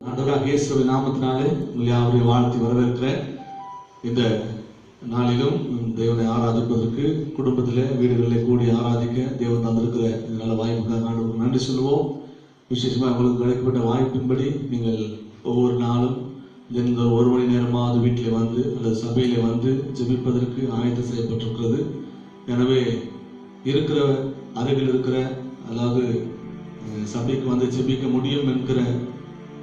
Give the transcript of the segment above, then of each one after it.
ஆண்டவராகிய இயேசுவின் நாமத்தினாலே உங்களை யாவரையும் வாழ்த்தி வரவேற்கிறேன். இந்த நாளிலும் தேவனை ஆராதிப்பதற்கு குடும்பத்திலே வீடுகளிலே கூடி ஆராதிக்க தேவன் தந்திருக்கிற நல்ல வாய்ப்புக்காக ஆண்டவருக்கு நன்றி சொல்லுவோம். விசேஷமாக உங்களுக்கு கிடைக்கப்பட்ட வாய்ப்பின்படி நீங்கள் ஒவ்வொரு நாளும் எந்த ஒரு மணி நேரமாவது வீட்டில் வந்து அல்லது சபையிலே வந்து ஜெபிப்பதற்கு ஆயத்தம் செய்யப்பட்டிருக்கிறது. எனவே இருக்கிற அருகில் இருக்கிற அதாவது சபைக்கு வந்து ஜெபிக்க முடியும் என்கிற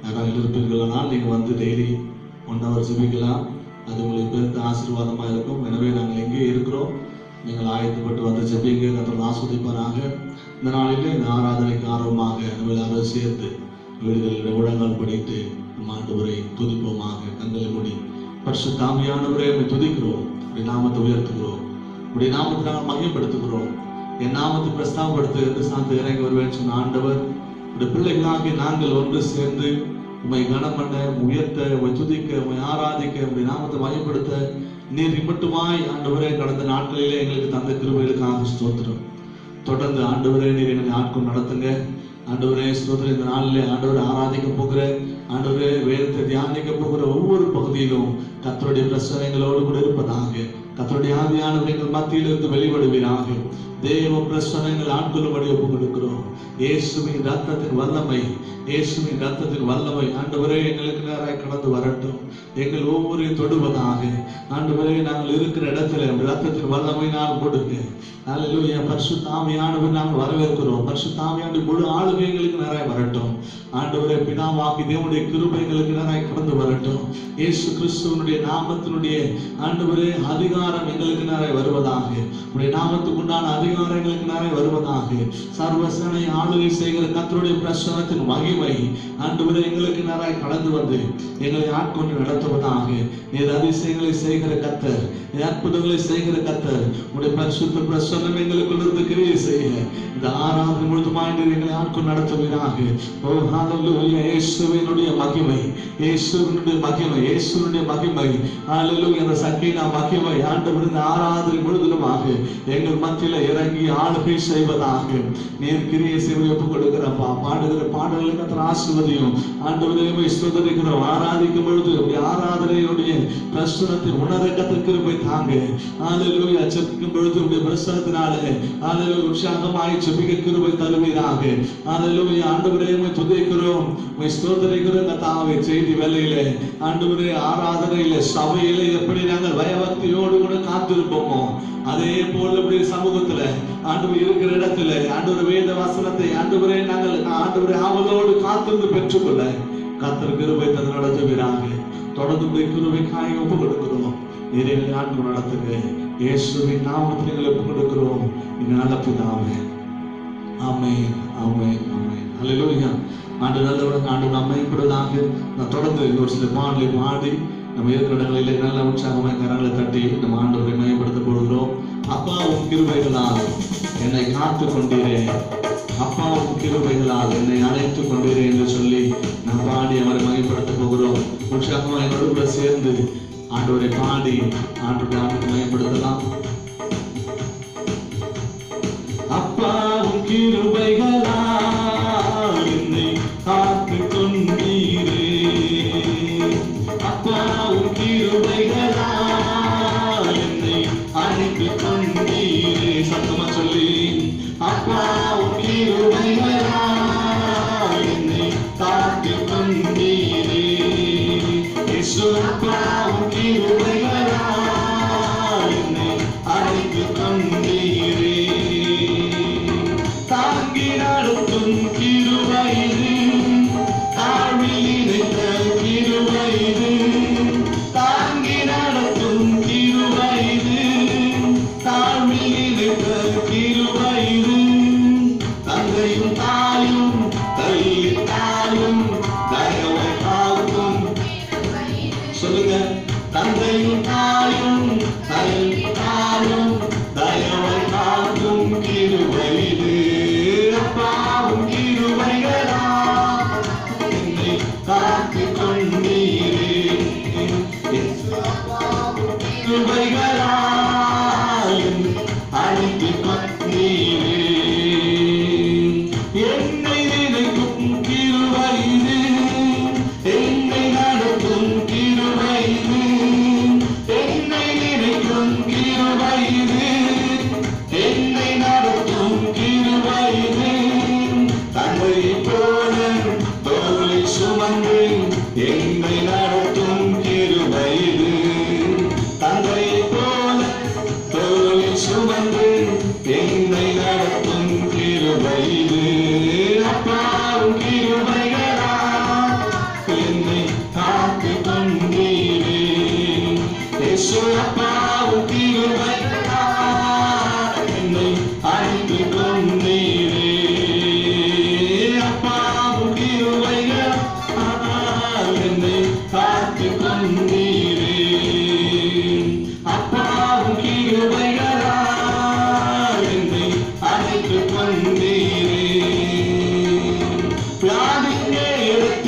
யாராவது இருப்பீர்களானால் நீங்கள் வந்து டெய்லி 1 hour ஜெபிக்கலாம். அது உங்களுக்கு பெருத்த ஆசீர்வாதமாக இருக்கும். எனவே நாங்கள் எங்கே இருக்கிறோம், நீங்கள் ஆயத்தப்பட்டு வந்து ஜெபிங்க. கர்த்தர் ஆசீர்வதிப்பாராக. இந்த நாளிலே இந்த ஆராதனைக்கு ஆர்வமாக நம்ம எல்லாரும் சேர்ந்து வீடுகளில் உலகால் படித்து நம்ம ஆண்டவரை துதிப்போமாக. கண்களை மூடி பரிசுத்த ஆவியானவரே உம்மை துதிக்கிறோம், உடைய நாமத்தை உயர்த்துகிறோம், உடைய நாமத்தை நாங்கள் மகிமைப்படுத்துகிறோம். என் நாமத்தை பிரஸ்தாபப்படுத்த எந்த சார்ந்து இறங்கி வருவேன் சொன்ன ஆண்டவர், உடைய பிள்ளைகளாகி நாங்கள் ஒன்று சேர்ந்து உம்மை கனம் பண்ண, உயர்த்த, உம்மை துதிக்க, உம்மை ஆராதிக்க, உடைய நாமத்தை மகிமைப்படுத்த நீர் மட்டுமாய் ஆண்டவரே கடந்த நாட்களிலே எங்களுக்கு தந்த கிருபைகளுக்காக ஸ்தோத்திரம். தொடர்ந்து ஆண்டவரே நீர் எங்களை ஆட்கொண்டு நடத்துங்க. ஆண்டவரே ஸ்தோத்திரம். இந்த நாளிலே ஆண்டவரை ஆராதிக்க போகிற, ஆண்டவரே வேதத்தை தியானிக்க போகிற ஒவ்வொரு பகுதியிலும் கர்த்தருடைய பிரசன்னங்களோடு கூட இருப்பதாக. கர்த்தருடைய ஆவியானவர் எங்கள் மத்தியில் இருந்து வெளிப்படுவீராக. தேவ பிரசன்னங்கள் ஆட்கொள்ளும்படி ஒப்புக் கொடுக்கிறோம். இயேசுவின் ரத்தத்தின் வல்லமை, இயேசுவின் ரத்தத்தின் வல்லமை ஆண்டவரே எங்களுக்கு நேராக கடந்து வரட்டும். எங்கள் ஒவ்வொரு தொடுவதாக ஆண்டவரே நாங்கள் இருக்கிற இடத்துல ரத்தத்தின் வல்லமை நான் கொடுங்க. அல்லேலூயா. பரிசுத்த ஆவியானவர் நாங்கள் வரவேற்கிறோம். பரிசுத்த ஆவியானவர் முழு ஆளுகை எங்களுக்கு நேராக வரட்டும். ஆண்டவரே பிதாவாகி தேவனுடைய கிருபை எங்களுக்கு நேராக கடந்து வரட்டும். இயேசு கிறிஸ்துவனுடைய நாமத்தினுடைய ஆண்டவரே அதிகாரம் எங்களுக்கு நேராக வருவதாக. உடைய நாமத்துக்கு உண்டான அதிகாரம் எங்களுக்கு நேராக வருவதாக. சர்வசனை ஆளுகை செய்கிற கர்த்தருடைய பிரசன்னத்தின் மகிமை ஆண்டவரே எங்களுக்கு நேராக கடந்து வந்து எங்களை ஆட்கொண்டு நடத்துவதாக. நீர் அதிசயங்களை செய்கிற கர்த்தர், நீர் அற்புதங்களை செய்கிற கர்த்தர். உடைய பரிசுத்த பிரசன்னம் எங்களுக்குள்ளிருந்து கிரியை செய்ய இந்த ஆராதனை முழுதுமாய் நீர் எங்களை ஆட்கொண்டு நடத்துவீராக. ஓ ஹல்லேலூயா. இயேசுவினுடைய மகிமை, இயேசுவினுடைய மகிமை, இயேசுவினுடைய மகிமை. ஹல்லேலூயா. அந்த சக்கீனா மகிமை ஆண்டவர் இந்த ஆராதனை முழுவதுமாக எங்கள் மத்தியில் இறங்கி ஆளுகை செய்வதாக. நீர் கிரியை செய்வதை ஒப்புக் கொடுக்கிறப்பா. பாடுகிற பாடல்களை கர்த்தர் ஆசீர்வதியும். ஆண்டவரே ஸ்தோத்திரிக்கிறோம். ஆராதிக்கும் பொழுது ஆராதனையுடைய பிரசன்னத்தை உணர கர்த்தர் கிருபை தாங்க. ஹல்லேலூயா. ஜெபிக்கும் பொழுது உடைய பிரசன்னத்தினாலே ஹல்லேலூயா உற்சாகமாய் ஜெபிக்க கிருபை தருவீராக. ஹல்லேலூயா. ஆண்டவரே உம்மை துதிக்கிறோம், உம்மை ஸ்தோத்திரிக்கிறோம். கர்த்தாவே செய்தி வேளையிலே ஆண்டவரே ஆராதனையிலே சபையிலே எப்படி நாங்கள் பயபக்தியோடு கூட காத்திருப்போமோ அதே போல இப்படி சமூகத்துல ஆண்டவர் இருக்கிற இடத்துல ஆண்டவர் வேத வசனத்தை ஆண்டவரே நாங்கள் ஆண்டவரே ஆவலோடு காத்திருந்து பெற்றுக்கொள்ள கர்த்தர் கிருபை தந்து நடத்துவீராக. தொடர்ந்து உடைய கிருபை காய் ஒப்புக் கொடுக்கிறோம். நீரை ஆண்டு நடத்துங்க. இயேசுவின் நாமத்தில் எங்களை ஒப்புக் கொடுக்கிறோம். நீங்க நல்ல பிதாவே. ஆமென், ஆமென், ஆமென். அல்லேலூயா. ஆண்டு நல்லவர், ஆண்டு நம்மைப்படுவதாக. நான் தொடர்ந்து ஒரு சில பாடலை பாடி நம்ம இருக்கிற இடங்களிலே நல்ல உற்சாகமாக கரங்களை தட்டி நம்ம ஆண்டவரை மையப்படுத்த போகிறோம். அப்பாவும் கிருபைகளால் என்னை காத்து கொண்டீரே, அப்பாவும் கிருபைகளால் என்னை அழைத்து கொண்டீரே என்று சொல்லி நாம் பாடி அவரை மையப்படுத்த போகிறோம். உற்சாகமாக என்னோடு கூட சேர்ந்து ஆண்டவரை பாடி ஆண்டவரை மையப்படுத்தலாம். அப்பாவும் கிருபைகளால் என்னை காத்து கொண்டீரே, அப்பாவும் கிருபைகளால் என்னை அழைத்து கொண்டீரே. சத்தமா சொல்லி அப்பாவும் கிருபைகளால் என்னை காத்து கொண்டீரே. இயேசு அப்பாவும் கிருபைகளால் என்னை அழைத்து கொண்டீரே. தாங்கி நடத்தும் கிருபை இது, தாழ்வில் இணைத்த கிருபை இது. தாங்கி நடத்தும் கிருபை இது, தாழ்வில் இணைத்த கிருபை இது. தந்தையும் தாயும் தள்ளித்தாலும் தயவை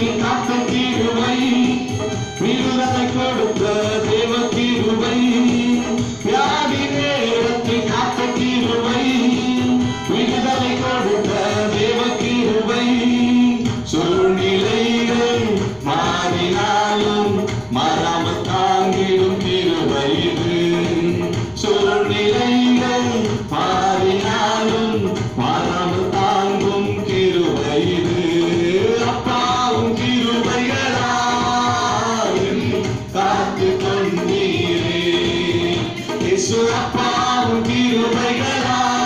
நேரத்தில் காத்த கிருபை, விடுதலை கொடுத்த தேவ கிருபை, வியாதி நேரத்தில் காத்த கிருபை, விடுதலை கொடுத்த தேவ கிருபை, சூழ்நிலைகள் மாறினாலும் மாறாமல் தாங்கிடும் கிருபை இது. சூழ்நிலைகள் மாறினாலும் மாறாமல் தாங்கும் கிருபை இது. அப்பாவும் கிருபைகளால் காத்து கொண்டீரே இயேசு, அப்பாவும் கிருபைகளால்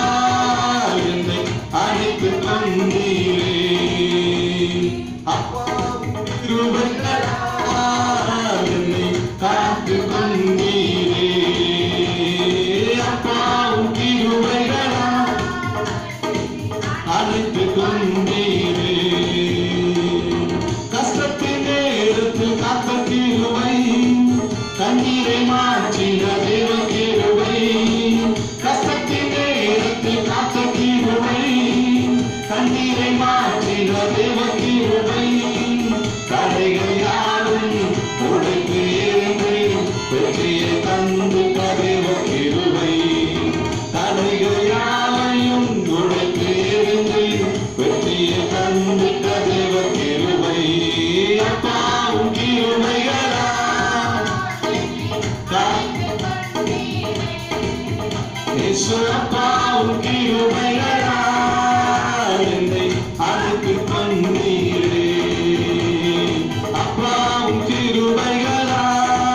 என்னை அழைத்து கொண்டீரே. அப்பாவும் கிருபைகளால் என்னை காத்து கொண்டீரே. அப்பாவும் கிருபைகளால் அழைத்து கொண்டீரே. கஷ்டத்தின் நேரத்தில் காத்த கிருபை, கண்ணீரை மாற்றின தேவ கிருபை. கஷ்டத்தின் நேரத்தில் காத்த கிருபை, கண்ணீரை மாற்றின தேவ கிருபை. தடைகள் யாரும் உடைத்து எறிந்து வெற்றியை தந்துட்ட தேவ கிருபை. தடைகள் யாரையும் உடைத்து எறிந்து வெற்றியை தந்துட்ட தேவ கிருபை. அப்பாவும் கிருபைகளால் இயேசு, அப்பாவும் கிருபைகளால் என்னை அழைத்து கொண்டீரே. அப்பாவும் கிருபைகளால்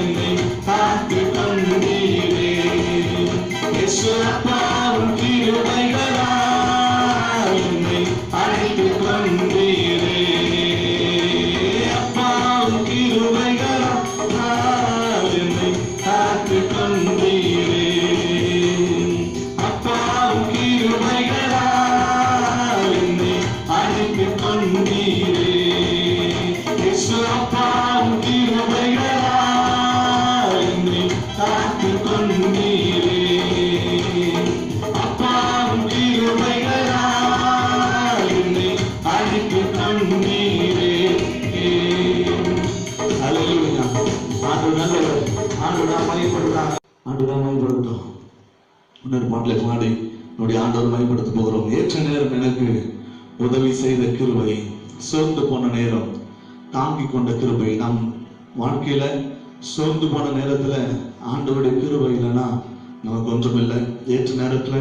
என்னை காத்து கொண்டீரே. இயேசு, அப்பாவும் கிருபைகளால் என்னை அழைத்து கொண்டீரே. அப்பாவும் கிருபைகளால் என்னை காத்து கொண்டீரே. அப்பாவும் கிருபைகளால் என்னை அழைத்து கொண்டீரே. இயேசு, அப்பாவும் கிருபைகளால் என்னை காத்து கொண்டீரே. அப்பாவும் கிருபைகளால் என்னை அழைத்து கொண்டீரே. அல்லேலூயா. ஆண்டவர் நல்லவர். ஆண்டவர் மகிமைப்படுகிறார். ஆண்டவர் மகிமைப்படுத்தோம். இன்னொரு பாடலை பாடி நம்முடைய ஆண்டவர் மகிமைப்படுத்த போகிறோம். ஏற்ற நேரம் எனக்கு உதவி செய்த கிருபை, சோர்ந்து போன நேரம் தாங்கி கொண்ட கிருபை. நம் வாழ்க்கையில சோர்ந்து போன நேரத்துல ஆண்டவருடைய கிருபை இல்லைன்னா நமக்கு ஒன்றுமில்லை. ஏற்ற நேரத்துல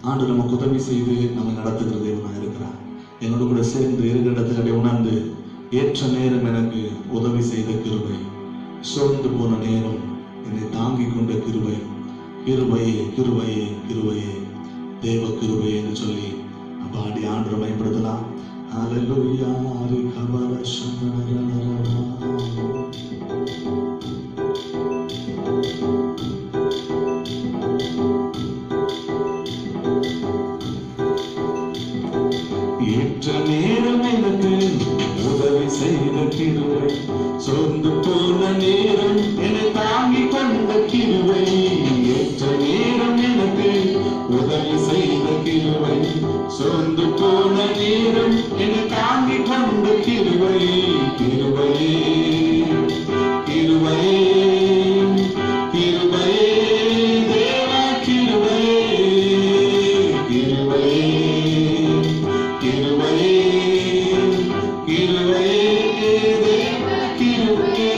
ஆண்டு நமக்கு உதவி செய்து நம்ம நடத்துகிற தேவனா இருக்கிறார். என்னோட கூட சேர்ந்து இருக்கிற இடத்துல உணர்ந்து, ஏற்ற நேரம் எனக்கு உதவி செய்த கிருபை, சோர்ந்து போன நேரம் என்னை தாங்கி கொண்ட கிருபை, கிருபையே கிருபையே கிருபையே தேவ கிருபை என்று சொல்லி பாடி ஆண்டவரை மகிமைப்படுத்தலாம். அல்லேலூயா. ஏற்ற நேரம் எனக்கு உதவி செய்த கிருபை, சோர்ந்து போன நேரம் என்னை தாங்கி கொண்ட கிருபை. ஏற்ற நேரம் எனக்கு உதவி செய்த கிருபை, சோர்ந்து போன நேரம் என்னை தாங்கி கொண்ட கிருபை. கிருபையே கிருபையே கிருபையே தேவா கிருபையே. கிருபையே கிருபையே கிருபையே தேவா கிருபையே.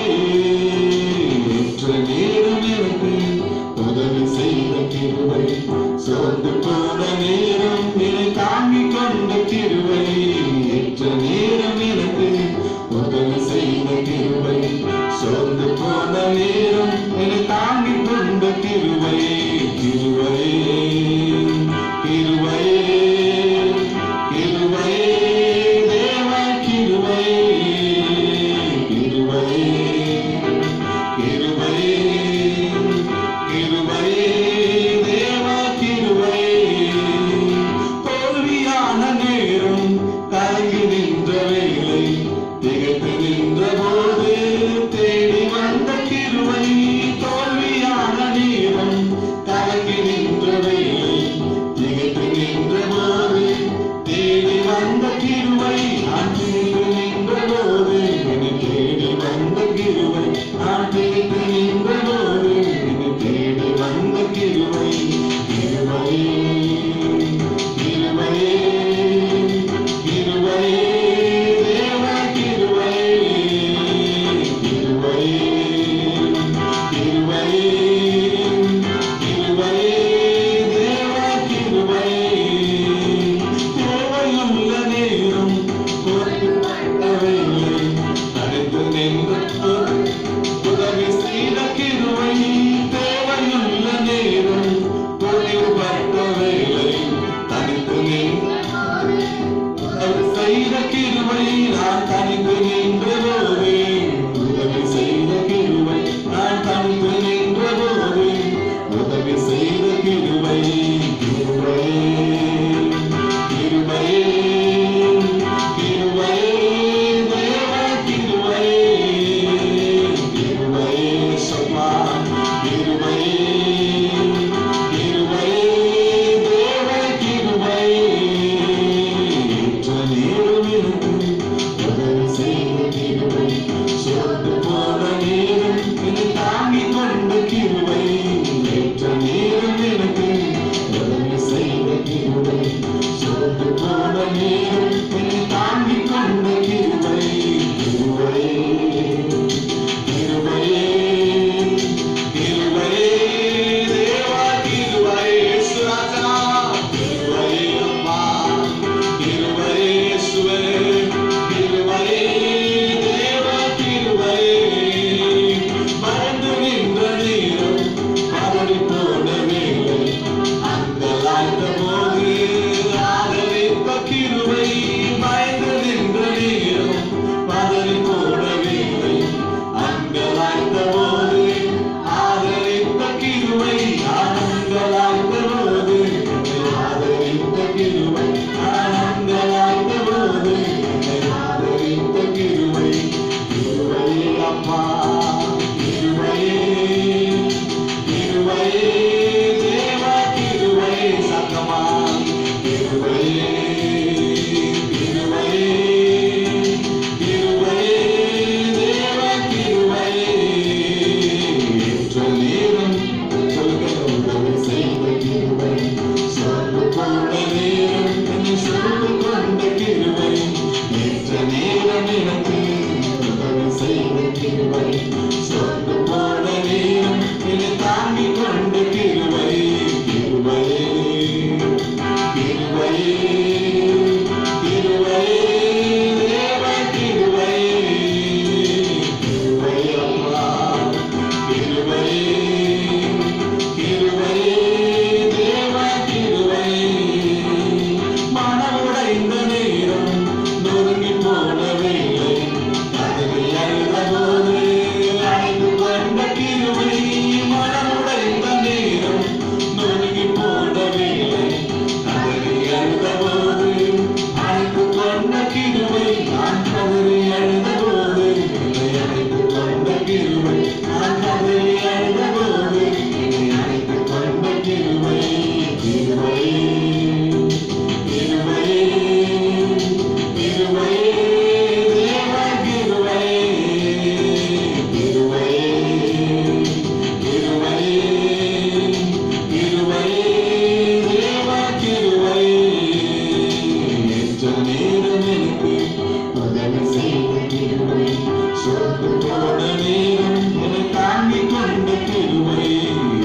சொந்து போன நேரம் என்னை தாங்கிக் கொண்ட கிருபை,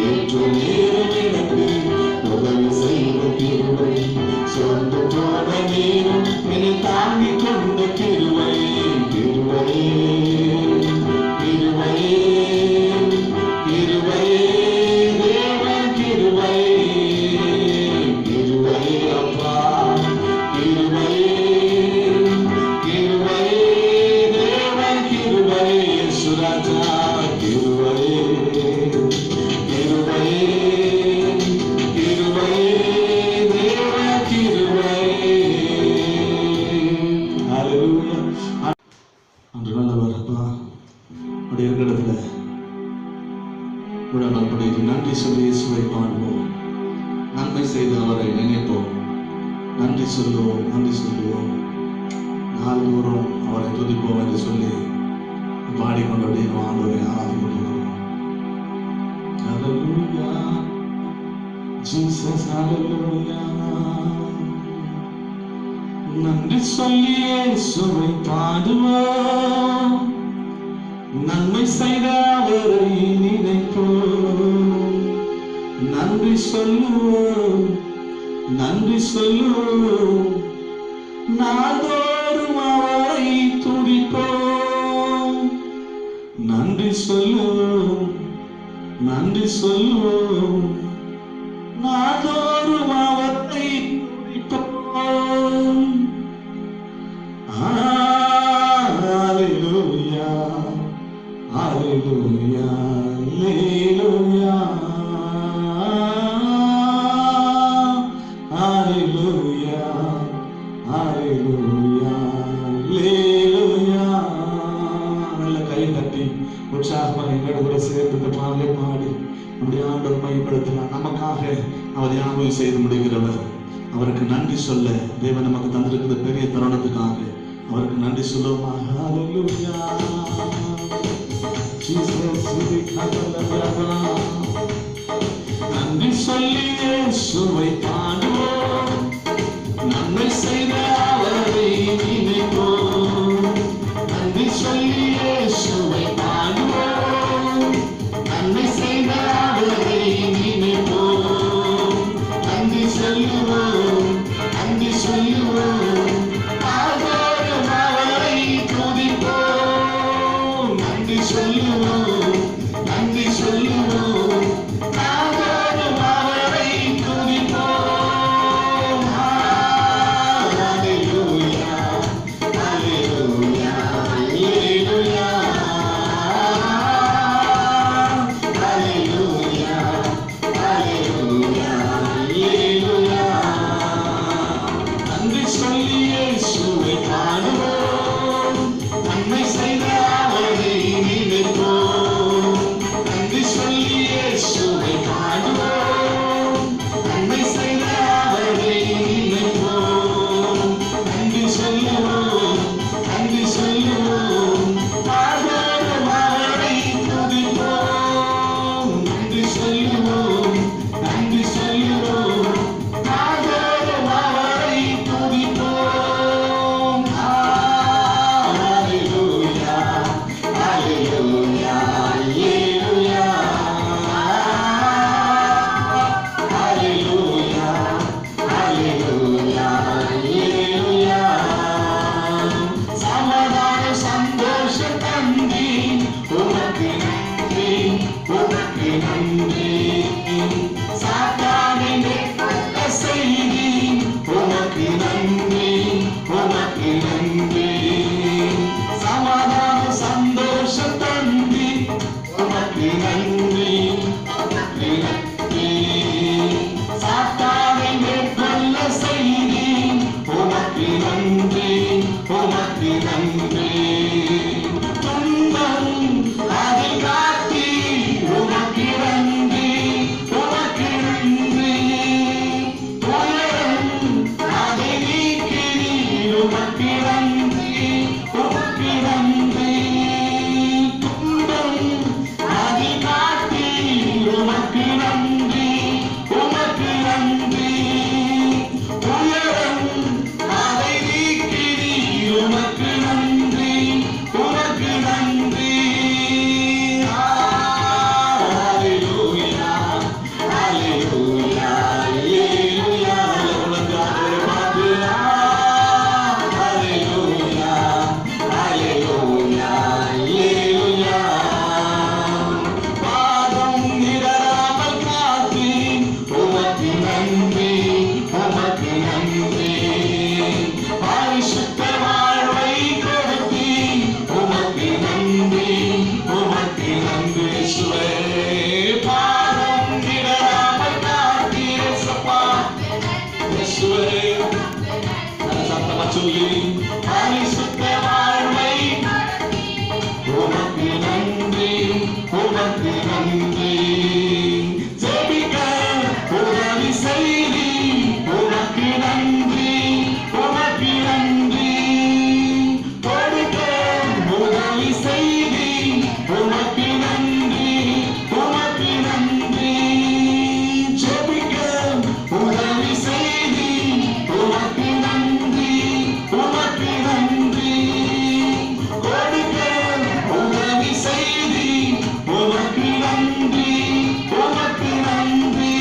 ஏற்ற நேரம் எனக்கு உதவி செய்த கிருபை, சொந்து போன நேரம் என்னை தாங்கிக் கொண்ட கிருபை, கிருபையே கிருபையே கிருபையே தேவன் கிருபையே, கிருபையே அப்பா கிருபையே கிருபையே தேவன் கிருபையே, இயேசுராஜா கிருபையே கிருபையே கிருபையே தேவன் கிருபையே. ஹல்லேலூயா. அன்று நல்லவர் அப்பா, அப்படி இருக்கிற இடத்துல உடனே படித்து நன்றி சொல்லி இயேசுவை பாடுவோம், நன்மை செய்து அவரை நினைப்போம், நன்றி சொல்லுவோம், நன்றி சொல்லுவோம், நாள்தோறும் அவரை துதிப்போம் என்று சொல்லி பாடிக்கொண்டபடி ஆண்டவரை ஆராதிக்க போகிறோம். ஹல்லேலூயா ஜீசஸ், ஹல்லேலூயா. நன்றி சொல்லி இயேசுவை பாடுவோம், நன்மை செய்த அவரை நினைப்போம், நன்றி சொல்லுவோம், நன்றி சொல்லுவோம், நாள்தோறும் அவரை துதிப்போம், நன்றி சொல்லுவோம், நன்றி சொல்லுவோம், நாள்தோறும் அவரை துதிப்போம். ஹல்லேலூயா ஹல்லேலூயா ஹல்லேலூயா ஹல்லேலூயா ஹல்லேலூயா ஹல்லேலூயா. நல்ல கை தட்டி உற்சாகமாக எங்களோட கூட சேர்ந்து பாடலை பாடி நம்முடைய ஆண்டவர் மையப்படுத்தலாம். நமக்காக அவர் யாவும் செய்து முடிகிறவர், அவருக்கு நன்றி சொல்ல தேவன் நமக்கு தந்திருக்கிற பெரிய தருணத்துக்காக அவருக்கு நன்றி சொல்லுவோமாக. ஹல்லேலூயா ஜீசஸ், நன்றி சொல்லி இயேசுவை பாடுவோம், நன்மை செய்த அவரை நினைப்போம், நன்றி சொல்லி இயேசுவை பாடுவோம், நன்மை செய்த அவரை நினைப்போம், நன்றி சொல்லுவோம், நன்றி சொல்லுவோம், நாள்தோறும் அவரை துதிப்போம், நன்றி சொல்லுவோம், நன்றி சொல்லுவோம், நாள்தோறும் அவரை துதிப்போம். உதவி செய்தி உமக்கு நன்றி, உமக்கு நன்றி. ஜெபிக்க உதவி செய்தி உமக்கு நன்றி, உமக்கு நன்றி. கொடுக்க உதவி செய்தி உமக்கு நன்றி, உமக்கு நன்றி.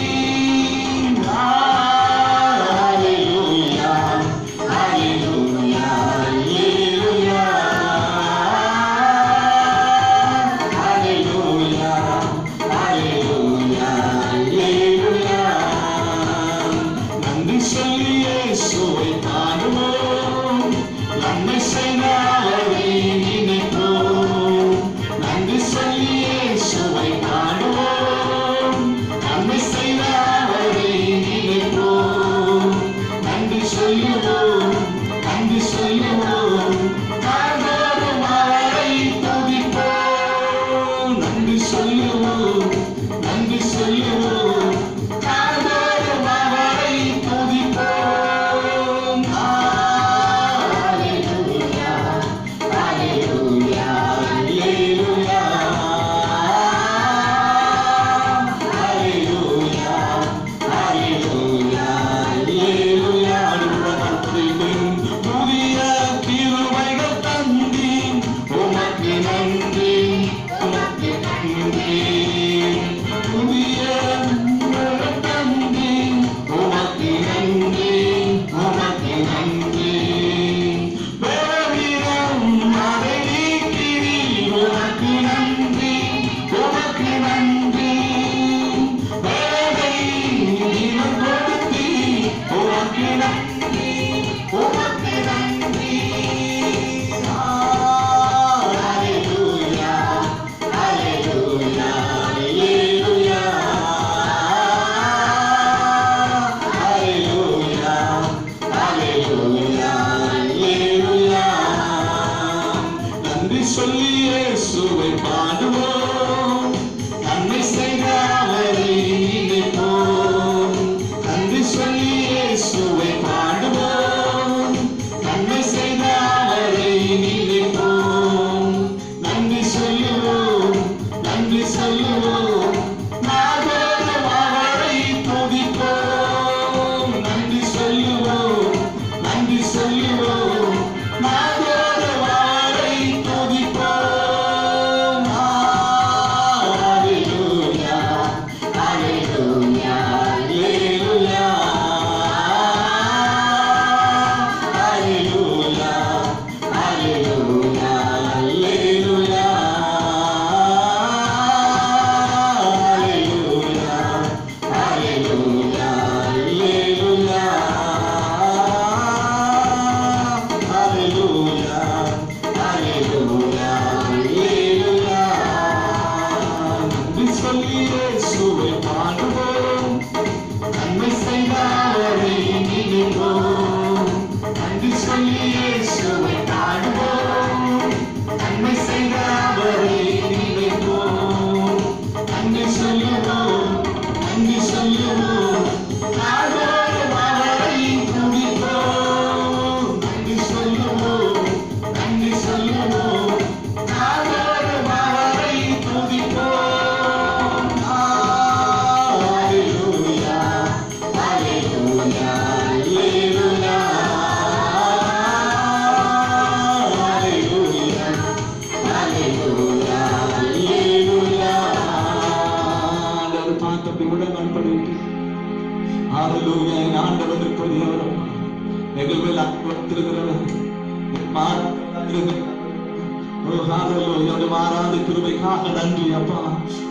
மாறாத கிருபைக்காக நன்றி அப்பா.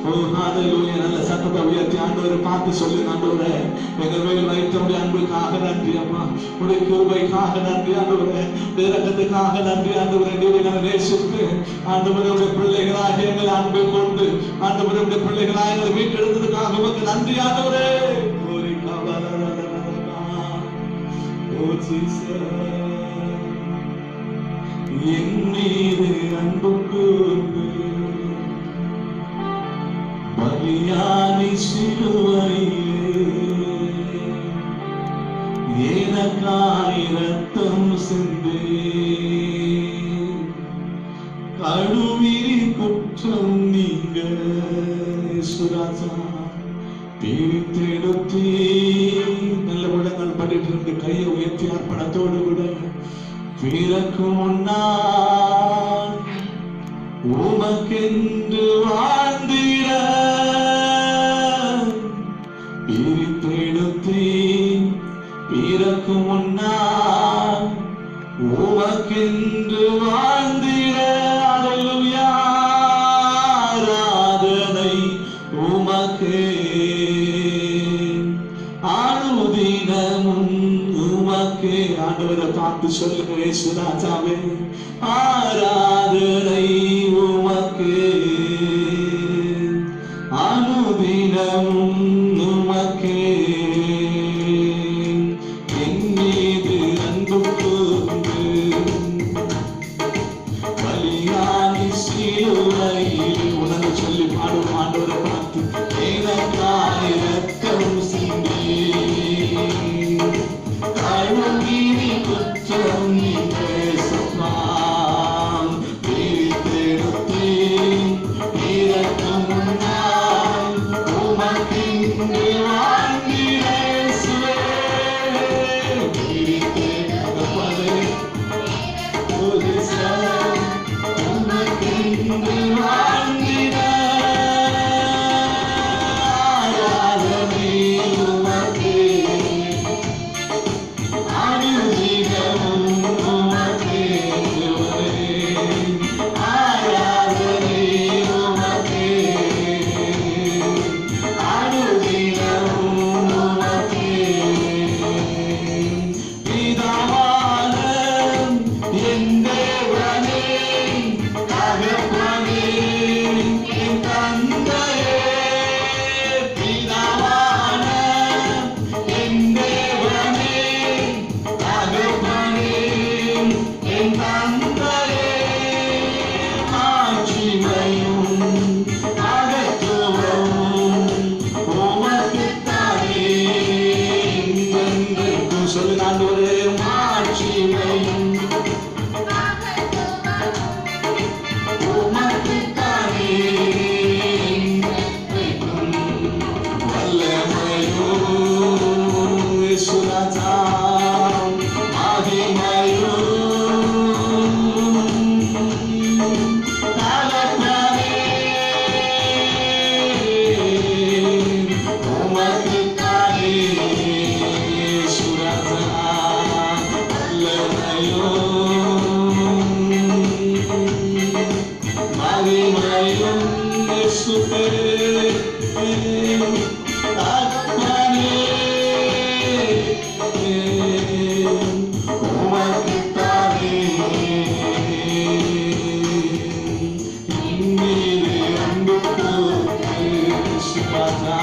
ஓ ஹalleluya. நல்ல சத்தத்தை உயர்த்தி ஆண்டவரை பார்த்து சொல்லு, ஆண்டவரே எங்கள் மேல் வைத்த உடைய அன்புக்காக நன்றி அப்பா. உடைய கிருபைக்காக நன்றி ஆண்டவரே, இரக்கத்துக்காக நன்றி ஆண்டவரே. நீங்க நேசித்து ஆண்டவரே உடைய பிள்ளைகளாக எங்கள் அன்பை கொண்டு ஆண்டவரே உடைய பிள்ளைகளாக எங்களை மீட்டெடுத்ததுக்காக உமக்கு நன்றி ஆண்டவரே. ஓ ஜீசஸ், என் மீது அன்பு கூர்ந்து பலியானி சிலுவையிலே எனக்காய் இரத்தம் சிந்தி கழுவிரி குற்றம் நீங்க சுராஜா பிரித்தெடுத்தீ. நல்ல விடங்கள் பண்ணிட்டு இருந்து கையை உயர்த்தி அர்ப்பணத்தோடு கூட பிறக்கும் முன்னால் உமக்கென்று வாழ்ந்திட பிரித்தெடுத்தீ. பிறக்கும் முன்னால் உமக்கென்று வாழ்ந்திட அல்லேலூயா ஆராதனை உமக்கே அனுதினமும் உமக்கே. ஆண்டவரை பார்த்து சொல்லுங்க இயேசுராஜாவே ஆராதனை உமக்கே அனுதினமும் உமக்கே. என் மீது அன்பு கூர்ந்து பலியாகி சிலுவையில் உணர்ந்து சொல்லி பாடும் ஆண்டவரை பார்த்து எனக்காய் இரத்தம் சிந்தி கழுவிரி குற்றம் நீங்க சொன்னான் பிரித்தெடுத்தீ. பிறக்கும் முன்னால் உமக்கென்று வாழ்ந்திட இயேசுவே பிரித்தெடுக்கப்பட்டே உமக்கென்று வாழ்ந்திட ஆராதனை உமக்கே அனுதினமும் உமக்கே ஆராதனை உமக்கே அனுதினமும் உமக்கே. பிதாவான என் தேவனே தகப்பனே என் தந்தையே. பிதாவான என் தேவனே தகப்பனே என் தந்தையே. மாட்சிமையும் மகத்துவமும் உமக்குத்தானே என்றென்றைக்கும். சொல்லுங்க ஆண்டவரே மாட்சிமையும் உமக்குத்தானே என்றென்றைக்கும். வல்லமையும் இயேசுராஜா மகிமையும் தகப்பனே உமக்குத்தானே இயேசுராஜா வல்லமையும் மகிமையும் இயேசுவே தகப்பனே உமக்குத்தானே. என் மீது அன்பு கூர்ந்து இயேசுராஜா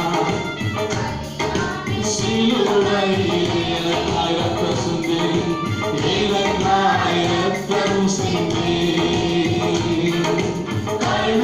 சிலுவையில் எனக்காய் இரத்தம் சிந்தி எனக்காய் இரத்தம் சிந்தி கழுவிரி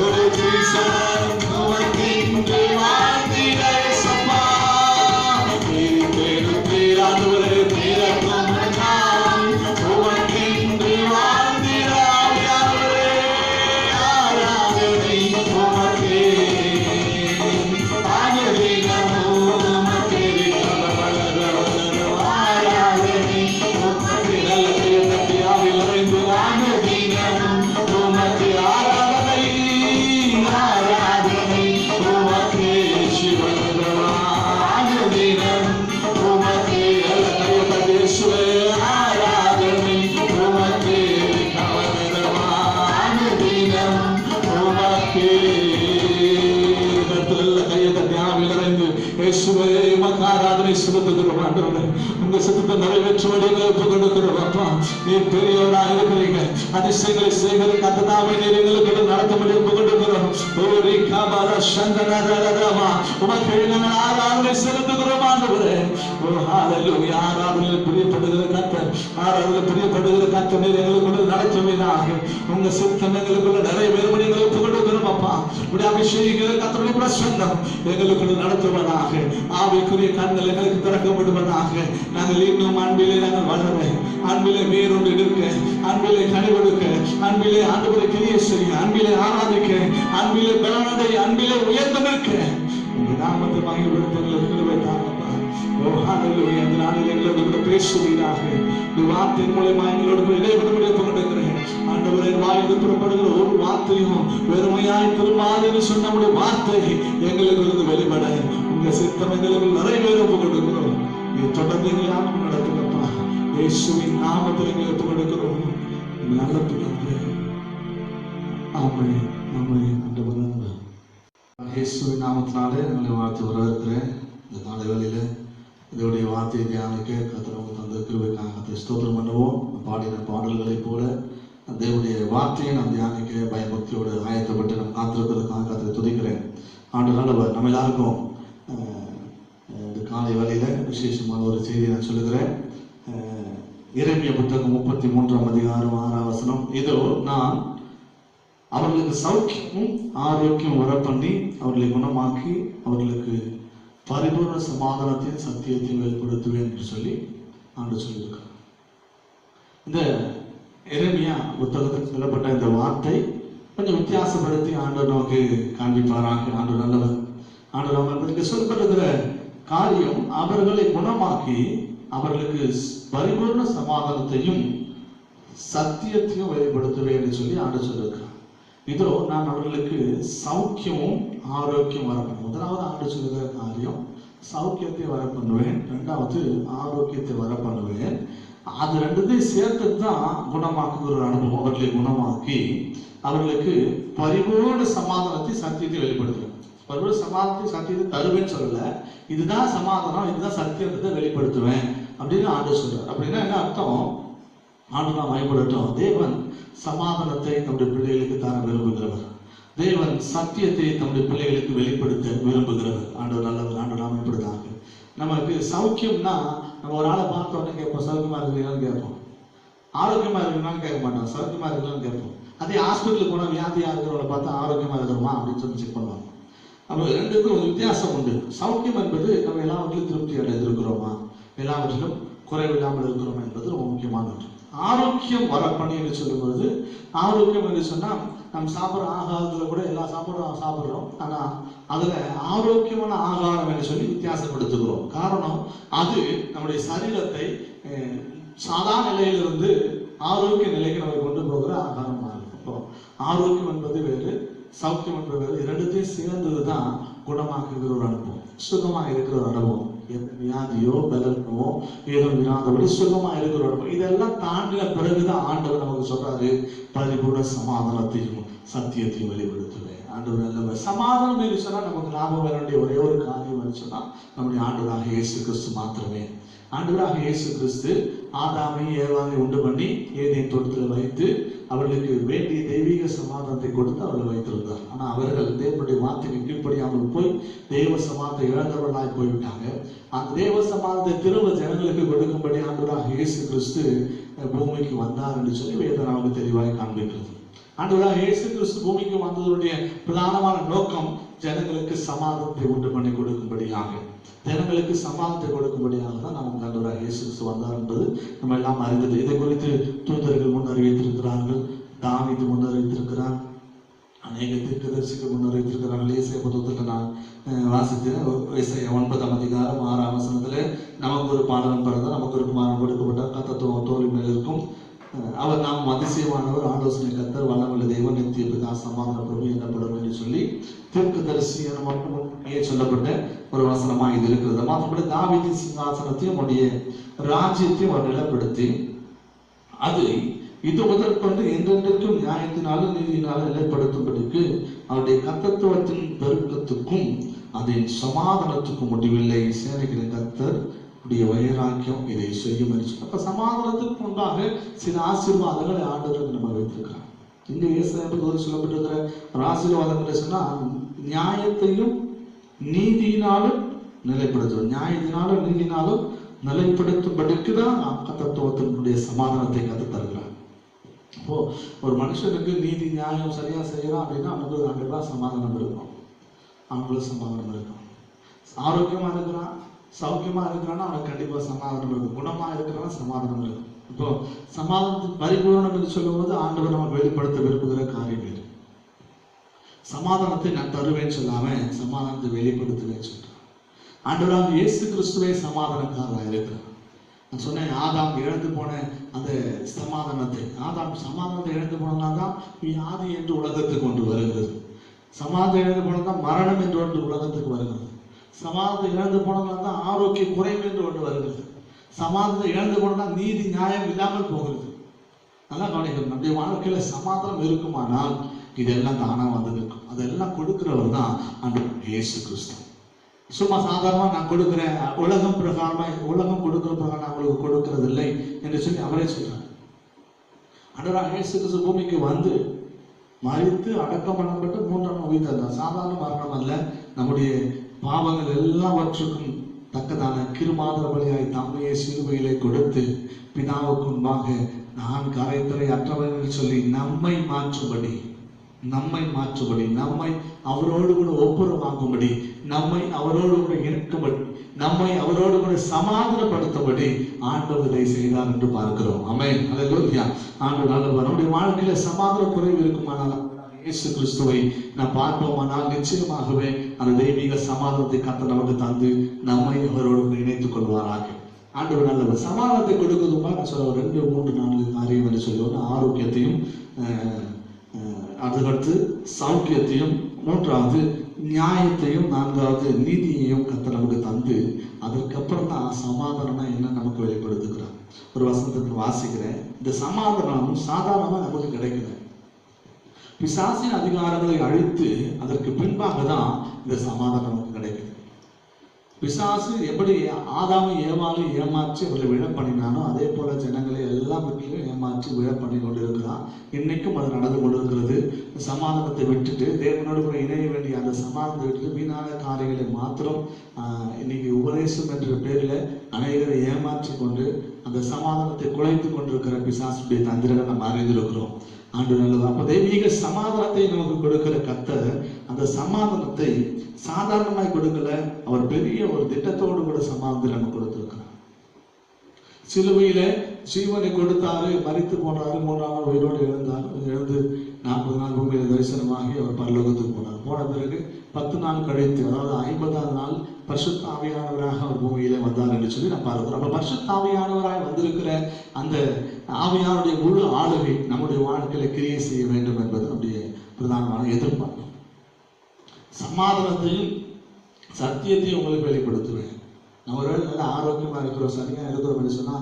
Oh, Jesus, no one can do இயேசுவே உமக்கு ஆராதனை செலுத்துகிறோம் ஆண்டவரே. உங்க சித்தத்தை நிறைவேற்றும்படி எங்களை ஒப்புக் கொடுக்கிறோம் அப்பா. நீர் பெரியவராக இருக்கிறீங்க. அதிசயங்களை செய்கிறதுக்கு அந்த நாம நீர் எங்களுக்கு நடத்தும்படி ஒப்புக் கொடுக்கிறோம். ஓரி காபாரா சந்தனரரமா உமக்கு நாங்கள் ஆராதனை செலுத்துகிறோம் ஆண்டவரே. ஓ ஹalleluya. ஆராதனையில் பிரியப்படுகிற கர்த்தர், ஆராதனையில் பிரியப்படுகிற கர்த்தர் நீர் எங்களுக்கு நடத்துவீராக. உங்க சித்தம் எங்களுக்கு நிறைவேறும்படி எங்களை ஒப்புக் கொடுக்கிறோம் அப்பா. உடைய அபிஷேகிக்கிற கர்த்தருடைய பிரசன்னம் எங்களுக்கு நடத்துவதாக. ஆவிக்குரிய கண்கள் எங்களுக்கு திறக்கப்படுவதாக. நாங்கள் இன்னும் அன்பிலே நாங்கள் வளர, அன்பிலே வேறொன்று இருக்க, அன்பிலே கனிவெடுக்க, அன்பிலே ஆண்டவரை கிரியை செய்ய, அன்பிலே ஆராதிக்க, அன்பிலே பலனடை, அன்பிலே உயர்ந்து நிற்க உங்க நாமத்தை மகிமைப்படுத்த வைத்தாங்கப்பா. ஓ ஹalleluya. அந்த நாளில் எங்களோடு பேசுவீராக. இந்த வார்த்தையின் மூலமா எங்களோடு இடைவிடும்படி ஒப்புக்கொடுக்கிறேன் ஆண்டவரே. வாயிலிருந்து புறப்படுகிற ஒரு வார்த்தையும் வெறுமையாய் திரும்பாதுன்னு சொன்ன நம்முடைய வார்த்தை எங்களுக்கு வெளிப்பட உங்க சித்தம் எங்களுக்கு நிறைவேற ஒப்புக்கொடுக்கிறோம். நீ தொடர்ந்து எங்களை ஆத்ம நடத்துங்கப்பா. இயேசுவின் நாமத்தில் எங்களை ஒப்புக்கொடுக்கிறோம். நல்ல பிள்ளைகளே, ஆமென் ஆமென். ஆண்டவரே இயேசுவின் நாமத்தினாலே எங்களை வாழ்த்து வரவேற்கிறேன். இந்த காலை வேளையில இதோடைய வார்த்தையை தியானிக்க கர்த்தர் நமக்கு தந்த கிருபைக்காக கர்த்தரை ஸ்தோத்திரம் பண்ணுவோம். பாடின பாடல்களைப் போல தேவனுடைய வார்த்தையை நாம் தியானிக்க பயபக்தியோடு ஆயத்தப்பட்டு நாம் காத்திருக்கிறதுக்காக கர்த்தரை துதிக்கிறேன். ஆண்டவரால் நம்ம எல்லாருக்கும் இந்த காலை வேளையில விசேஷமான ஒரு செய்தியை நான் சொல்லுகிறேன். எரேமியா புத்தகம் 33ஆம் அதிகாரம் 6ஆம் வசனம். இதோ நான் அவர்களுக்கு சௌக்கியமும் ஆரோக்கியம் வரப்பண்ணி அவர்களை குணமாக்கி அவர்களுக்கு பரிபூர்ண சமாதானத்தையும் சத்தியத்தையும் வெளிப்படுத்துவேன் என்று சொல்லி ஆண்டு சொல்லியிருக்கிறார். இந்த எரேமியா புத்தகத்தில் சொல்லப்பட்ட இந்த வார்த்தை கொஞ்சம் வித்தியாசப்படுத்தி ஆண்டவர் நமக்கு காண்பிப்பாராக. ஆண்டவர் நல்லவர். ஆண்டவர் அவர்களுக்கு சொல்லப்படுகிற காரியம் அவர்களை குணமாக்கி அவர்களுக்கு பரிபூர்ண சமாதானத்தையும் சத்தியத்தையும் வெளிப்படுத்துவேன் என்று சொல்லி ஆண்டு சொல்லியிருக்கிறார். இதோ நான் அவர்களுக்கு சௌக்கியமும் ஆரோக்கியம் வரப்பண்ணுவேன். முதலாவது ஆண்டு சொல்லுகிற காரியம் சௌக்கியத்தை வர பண்ணுவேன், ரெண்டாவது ஆரோக்கியத்தை வர பண்ணுவேன். அது ரெண்டுத்தையும் சேர்த்து தான் குணமாக்குகிற ஒரு அனுபவம். அவர்களை குணமாக்கி அவர்களுக்கு பரிபூர்ண சமாதானத்தை சத்தியத்தை வெளிப்படுத்துவேன். பரிபூர்ண சமாதானத்தை சத்தியத்தை தருவேன்னு சொல்லல, இதுதான் சமாதானம், இதுதான் சத்தியத்தை வெளிப்படுத்துவேன் அப்படின்னு ஆண்டு சொல்றார். அப்படின்னா என்ன அர்த்தம்? ஆண்டு நாம் பயப்படட்டும். தேவன் சமாதானத்தை நம்முடைய பிள்ளைகளுக்கு தர விரும்புகிறவர். தேவன் சத்தியத்தை நம்முடைய பிள்ளைகளுக்கு வெளிப்படுத்த விரும்புகிறவர். ஆண்டவர் நல்லவர். ஆண்டவர் நாம் இப்படிதாங்க. நமக்கு சௌக்கியம்னா நம்ம ஒரு ஆளை பார்த்த உடனே கேட்போம், சௌக்கியமா இருக்கிறீங்களான்னு கேட்போம். ஆரோக்கியமா இருக்கிறான்னு கேட்க மாட்டோம், சௌக்கியமா இருக்கலாம்னு கேட்போம். அதே ஹாஸ்பிட்டலுக்கு போனால் வியாதியாக இருக்கிறவங்களை பார்த்தா ஆரோக்கியமா இருக்கிறோமா அப்படின்னு சொல்லி செக் பண்ணுவாங்க. அப்போ ரெண்டுக்கும் ஒரு வித்தியாசம் உண்டு. சௌக்கியம் என்பது நம்ம எல்லாவற்றிலும் திருப்தி அடைந்திருக்கிறோமா, எல்லாவற்றிலும் குறைவில்லாமல் இருக்கிறோமா என்பது ரொம்ப முக்கியமானது. ஆரோக்கியம் வரப்பண்ணி என்று சொல்லும்போது, ஆரோக்கியம் என்று சொன்னால் நம்ம சாப்பிட்ற ஆகாரத்துல கூட எல்லா சாப்பாடும் சாப்பிட்றோம், ஆனால் அதுல ஆரோக்கியமான ஆகாரம் என்று சொல்லி வித்தியாசப்படுத்துகிறோம். காரணம், அது நம்முடைய சரீரத்தை சாதாரண நிலையிலிருந்து ஆரோக்கிய நிலைக்கு நம்ம கொண்டு போகிற ஆகாரமாக இருக்கும். அப்போ ஆரோக்கியம் என்பது வேறு, சௌக்கியம் என்பது வேறு. இரண்டுத்தையும் சேர்ந்ததுதான் குணமாக்குகிற ஒரு அனுபவம், சுகமாக இருக்கிற ஒரு அனுபவம். வியாதியோ பலனோ ஏதோ இராதபடி சுகமா இருக்கிற அனுபவம். இதெல்லாம் தாண்டின பிறகுதான் ஆண்டவர் நமக்கு சொல்றாரு, பரிபூர்ண சமாதானத்தையும் சத்தியத்தையும் வெளிப்படுத்துவேன். ஆண்டவர் நல்லவர். சமாதானம் என்று சொன்னா நமக்கு லாபம் வர வேண்டிய ஒரே ஒரு காரியம் என்று சொன்னா நம்முடைய ஆண்டவராக இயேசு கிறிஸ்து மாத்திரமே. ஆண்டவராக இயேசு கிறிஸ்து ஆதாமை ஏவாளை உண்டு பண்ணி ஏதேன் தோட்டத்தில் வைத்து அவர்களுக்கு வேண்டிய தெய்வீக சமாதானத்தை கொடுத்து அவர்கள் வைத்திருந்தார். ஆனா அவர்கள் தேவனுடைய வார்த்தைக்கு கீழ்ப்படியாமல் போய் தெய்வ சமாதானத்தை இழந்தவர்களாய் போய்விட்டாங்க. அந்த தேவ சமாதானத்தை திரும்ப ஜனங்களுக்கு கொடுக்கும்படி ஆண்டவராக இயேசு கிறிஸ்து பூமிக்கு வந்தார் என்று சொல்லி வேதம் நமக்கு தெளிவாய் காண்பிக்கிறது. ஆண்டவராக இயேசு கிறிஸ்து பூமிக்கு வந்ததனுடைய பிரதானமான நோக்கம் ஜனங்களுக்கு சமாதானத்தை உண்டு பண்ணி கொடுக்கும்படியாக, ஜனங்களுக்கு சமாதானத்தை கொடுக்கும்படியாக தான் நமக்கு ஆண்டவராக இயேசு கிறிஸ்து வந்தார் என்பது நம்ம எல்லாம் அறிந்தது. இதை குறித்து தூதர்கள் முன் அறிவித்திருக்கிறார்கள், தாவீது முன் அறிவித்திருக்கிறார், அநேக தீர்க்கதரிசிகள் முன் அறிவித்திருக்கிறார்கள். ஏசாயா புத்தகத்தில் நான் வாசித்தேன். ஏசாயா 9ஆம் அதிகாரம் 6ஆம் வசனத்துல நமக்கு ஒரு பாலகன் பிறந்தார், நமக்கு ஒரு குமாரன் கொடுக்கப்பட்டார், கர்த்தர் தோளி மேல் இருக்கும், அவர் நாம் அதிசயமானவர், ஆலோசனை கர்த்தர், வல்லமையுள்ள தேவன், நித்திய பிதா, சமாதான பிரபு எனப்படும் என்று சொல்லி தீர்க்கதரிசி மட்டும் சொல்லப்பட்ட ஒரு வசனமா இது இருக்கிறது. மாற்றப்பட்ட தாவீதின் சிங்காசனத்தையும் அவருடைய ராஜ்யத்தையும் அவர் நிலப்படுத்தி அது இது முதற்கொண்டு என்றென்றைக்கும் நியாயத்தினாலும் நீதியினாலும் நிலைப்படுத்தும்படிக்கு அவருடைய கர்த்தத்துவத்தின் பெருக்கத்துக்கும் அதன் சமாதானத்துக்கு முடிவில்லை. சேனைகிற கர்த்தர் உடைய வைராக்கியம் இதை செய்யும் என்று சொல்லி, அப்ப சமாதானத்துக்கு முன்பாக சில ஆசீர்வாதங்களை ஆண்டவருக்கு நம்ம வைத்திருக்கிறோம். இங்கே ஏசாயாவில் சொல்லப்பட்டிருக்கிற ஒரு ஆசீர்வாதம் என்று சொன்னா, நியாயத்தையும் நீதியினாலும் நிலைப்படுத்தும், நியாயத்தினாலும் நீதினாலும் நிலைப்படுத்தும்படிக்கு தான் கர்த்தத்துவத்தினுடைய சமாதானத்தை கற்று தருகிறார். இப்போ ஒரு மனுஷனுக்கு நீதி நியாயம் சரியா செய்யறான் அப்படின்னா அவனுக்கு கண்டிப்பா சமாதானம் இருக்கும், அவங்களுக்கு சமாதானம் இருக்கும். ஆரோக்கியமா இருக்கிறான், சௌக்கியமா இருக்கிறான்னா அவனுக்கு கண்டிப்பா சமாதானம் இருக்கும், குணமா இருக்கிறான்னா சமாதானம் இருக்கும். இப்போ சமாதானத்துக்கு பரிபூரணம் என்று சொல்லும் போது ஆண்டவர் நமக்கு வெளிப்படுத்த விரும்புகிற காரியம் இது. சமாதானத்தை நான் தருவேன்னு சொல்லாம சமாதானத்தை வெளிப்படுத்துவேன்னு சொல்றான். ஆண்டவராக இயேசு கிறிஸ்துவே சமாதானக்காரராக இருக்கிறார். நான் சொன்னேன், ஆதாம் இழந்து போன அந்த சமாதானத்தை, ஆதாம் சமாதானத்தை இழந்து போனதான் வியாதி என்று உலகத்துக்கு கொண்டு வருகிறது. சமாதானம் இழந்து போனதான் மரணம் என்று ஒன்று உலகத்துக்கு வருகிறது. சமாதானத்தை இழந்து போனதால் தான் ஆரோக்கிய குறைவு என்று ஒன்று வருகிறது. சமாதானத்தை இழந்து போனதான் நீதி நியாயம் இல்லாமல் போகிறது. நல்லா கவனிக்கணும், நம்முடைய வாழ்க்கையில சமாதானம் இருக்குமானால் இதெல்லாம் தானா வந்து நிற்கும். அதெல்லாம் கொடுக்கிறவர் தான் ஆண்டவர் இயேசு கிறிஸ்து. சும்மா சாதாரணமா நான் கொடுக்கிறேன், உலகம் பிரகாரமா உலகம் கொடுக்கிற பிரகாரம் நான் உங்களுக்கு கொடுக்கிறது இல்லை என்று சொல்லி அவரே சொல்றார். ஆண்டவராகிய இயேசு கிறிஸ்து பூமிக்கு வந்து மரித்து அடக்கம் பண்ணப்பட்டு 3ஆம் நாள் உயிர்த்தெழுந்தார். சாதாரண மரணம் அல்ல, நம்முடைய பாவங்கள் எல்லாவற்றுக்கும் தக்கதான கிருமாதர பலியாய் தம்மையை சிலுவையிலே கொடுத்து பிதாவுக்கு முன்பாக நான் கரைத்துறை அற்றவர்கள் சொல்லி நம்மை மாற்றும்படி, நம்மை அவரோடு கூட ஒப்புரவாகும்படி, நம்மை அவரோடு கூட இணைக்கும்படி, நம்மை அவரோடு கூட சமாதானப்படுத்தும்படி ஆண்டவர் இதை செய்தார் என்று பார்க்கிறோம். ஆமென், அல்லேலூயா. ஆண்டவர் நல்லவர். நம்முடைய வாழ்க்கையில சமாதான குறைவு இருக்குமானால் இயேசு கிறிஸ்துவை நான் பார்ப்போமானால் நிச்சயமாகவே அந்த தெய்வீக சமாதானத்தை கர்த்தர் நமக்கு தந்து நம்மை அவரோடு இணைத்துக் கொள்வாராக. ஆண்டவர் நல்லவர். சமாதானத்தை கொடுக்குதுமா நான் சொல்ல 2, 3, 4 காரியம் என்று சொல்லுவோம். ஆரோக்கியத்தையும், அதுக்கடுத்து சௌக்கியத்தையும், 3வது நியாயத்தையும், 4வது நீதியையும் கர்த்தர் நமக்கு தந்து அதற்கப்புறம் தான் சமாதானம்னா என்ன நமக்கு வெளிப்படுத்துகிறார். ஒரு வசனத்தை வாசிக்கிறேன். இந்த சமாதானம் சாதாரணமா நமக்கு கிடைக்குது. பிசாசின் அதிகாரங்களை அழித்து அதற்கு பின்பாக தான் இந்த சமாதானம் நமக்கு கிடைக்குது. பிசாசு எப்படி ஆதாமை ஏவாளை ஏமாற்றி அவர்களை விழ பண்ணினானோ அதே போல ஜனங்களை எல்லா வீட்டிலையும் ஏமாற்றி விழ பண்ணி கொண்டிருக்கிறான். இன்னைக்கும் அது நடந்து கொண்டிருக்கிறது. சமாதானத்தை விட்டுட்டு தேவனோடு கூட இணைய வேண்டிய அந்த சமாதானத்தை விட்டுட்டு வீணான காரியங்களை மாத்திரம் இன்னைக்கு உபதேசம் என்ற பேரில் அனைவரை ஏமாற்றி கொண்டு அந்த சமாதானத்தை குலைத்து கொண்டிருக்கிற பிசாசுடைய தந்திரங்களை நம்ம அறிந்திருக்கிறோம். ஆண்டு நல்லது. அப்ப தெய்வீக சமாதானத்தை நமக்கு கொடுக்கிற கர்த்தர் அந்த சமாதானத்தை சாதாரணமாய் கொடுக்கல, அவர் பெரிய ஒரு திட்டத்தோடு கூட சமாதானத்தை நமக்கு கொடுத்திருக்கிறார். சிலுவையில ஜீவனை கொடுத்தாரு, மரித்து போனாரு, 3ஆம் நாள் உயிரோடு எழுந்து 40 நாள் பூமியில தரிசனமாகி அவர் பரலோகத்துக்கு போனார். போன பிறகு 10 நாள் கழித்து, அதாவது 50ஆம் நாள் பரிசுத்த ஆவியானவராக அவர் பூமியில வந்தார் என்று சொல்லி நம்ம பார்க்கிறோம். அப்ப பரிசுத்த ஆவியானவராய் வந்திருக்கிற அந்த ஆவியானுடைய முழு ஆளுகை நம்முடைய வாழ்க்கையில கிரியை செய்ய வேண்டும் என்பது நம்முடைய பிரதானமான எதிர்பார்ப்பு. சமாதானத்தையும் சத்தியத்தையும் உங்களுக்கு வெளிப்படுத்துவேன். நம்ம நல்ல ஆரோக்கியமா இருக்கிறோம், சரியா இருக்கிறோம் என்று சொன்னா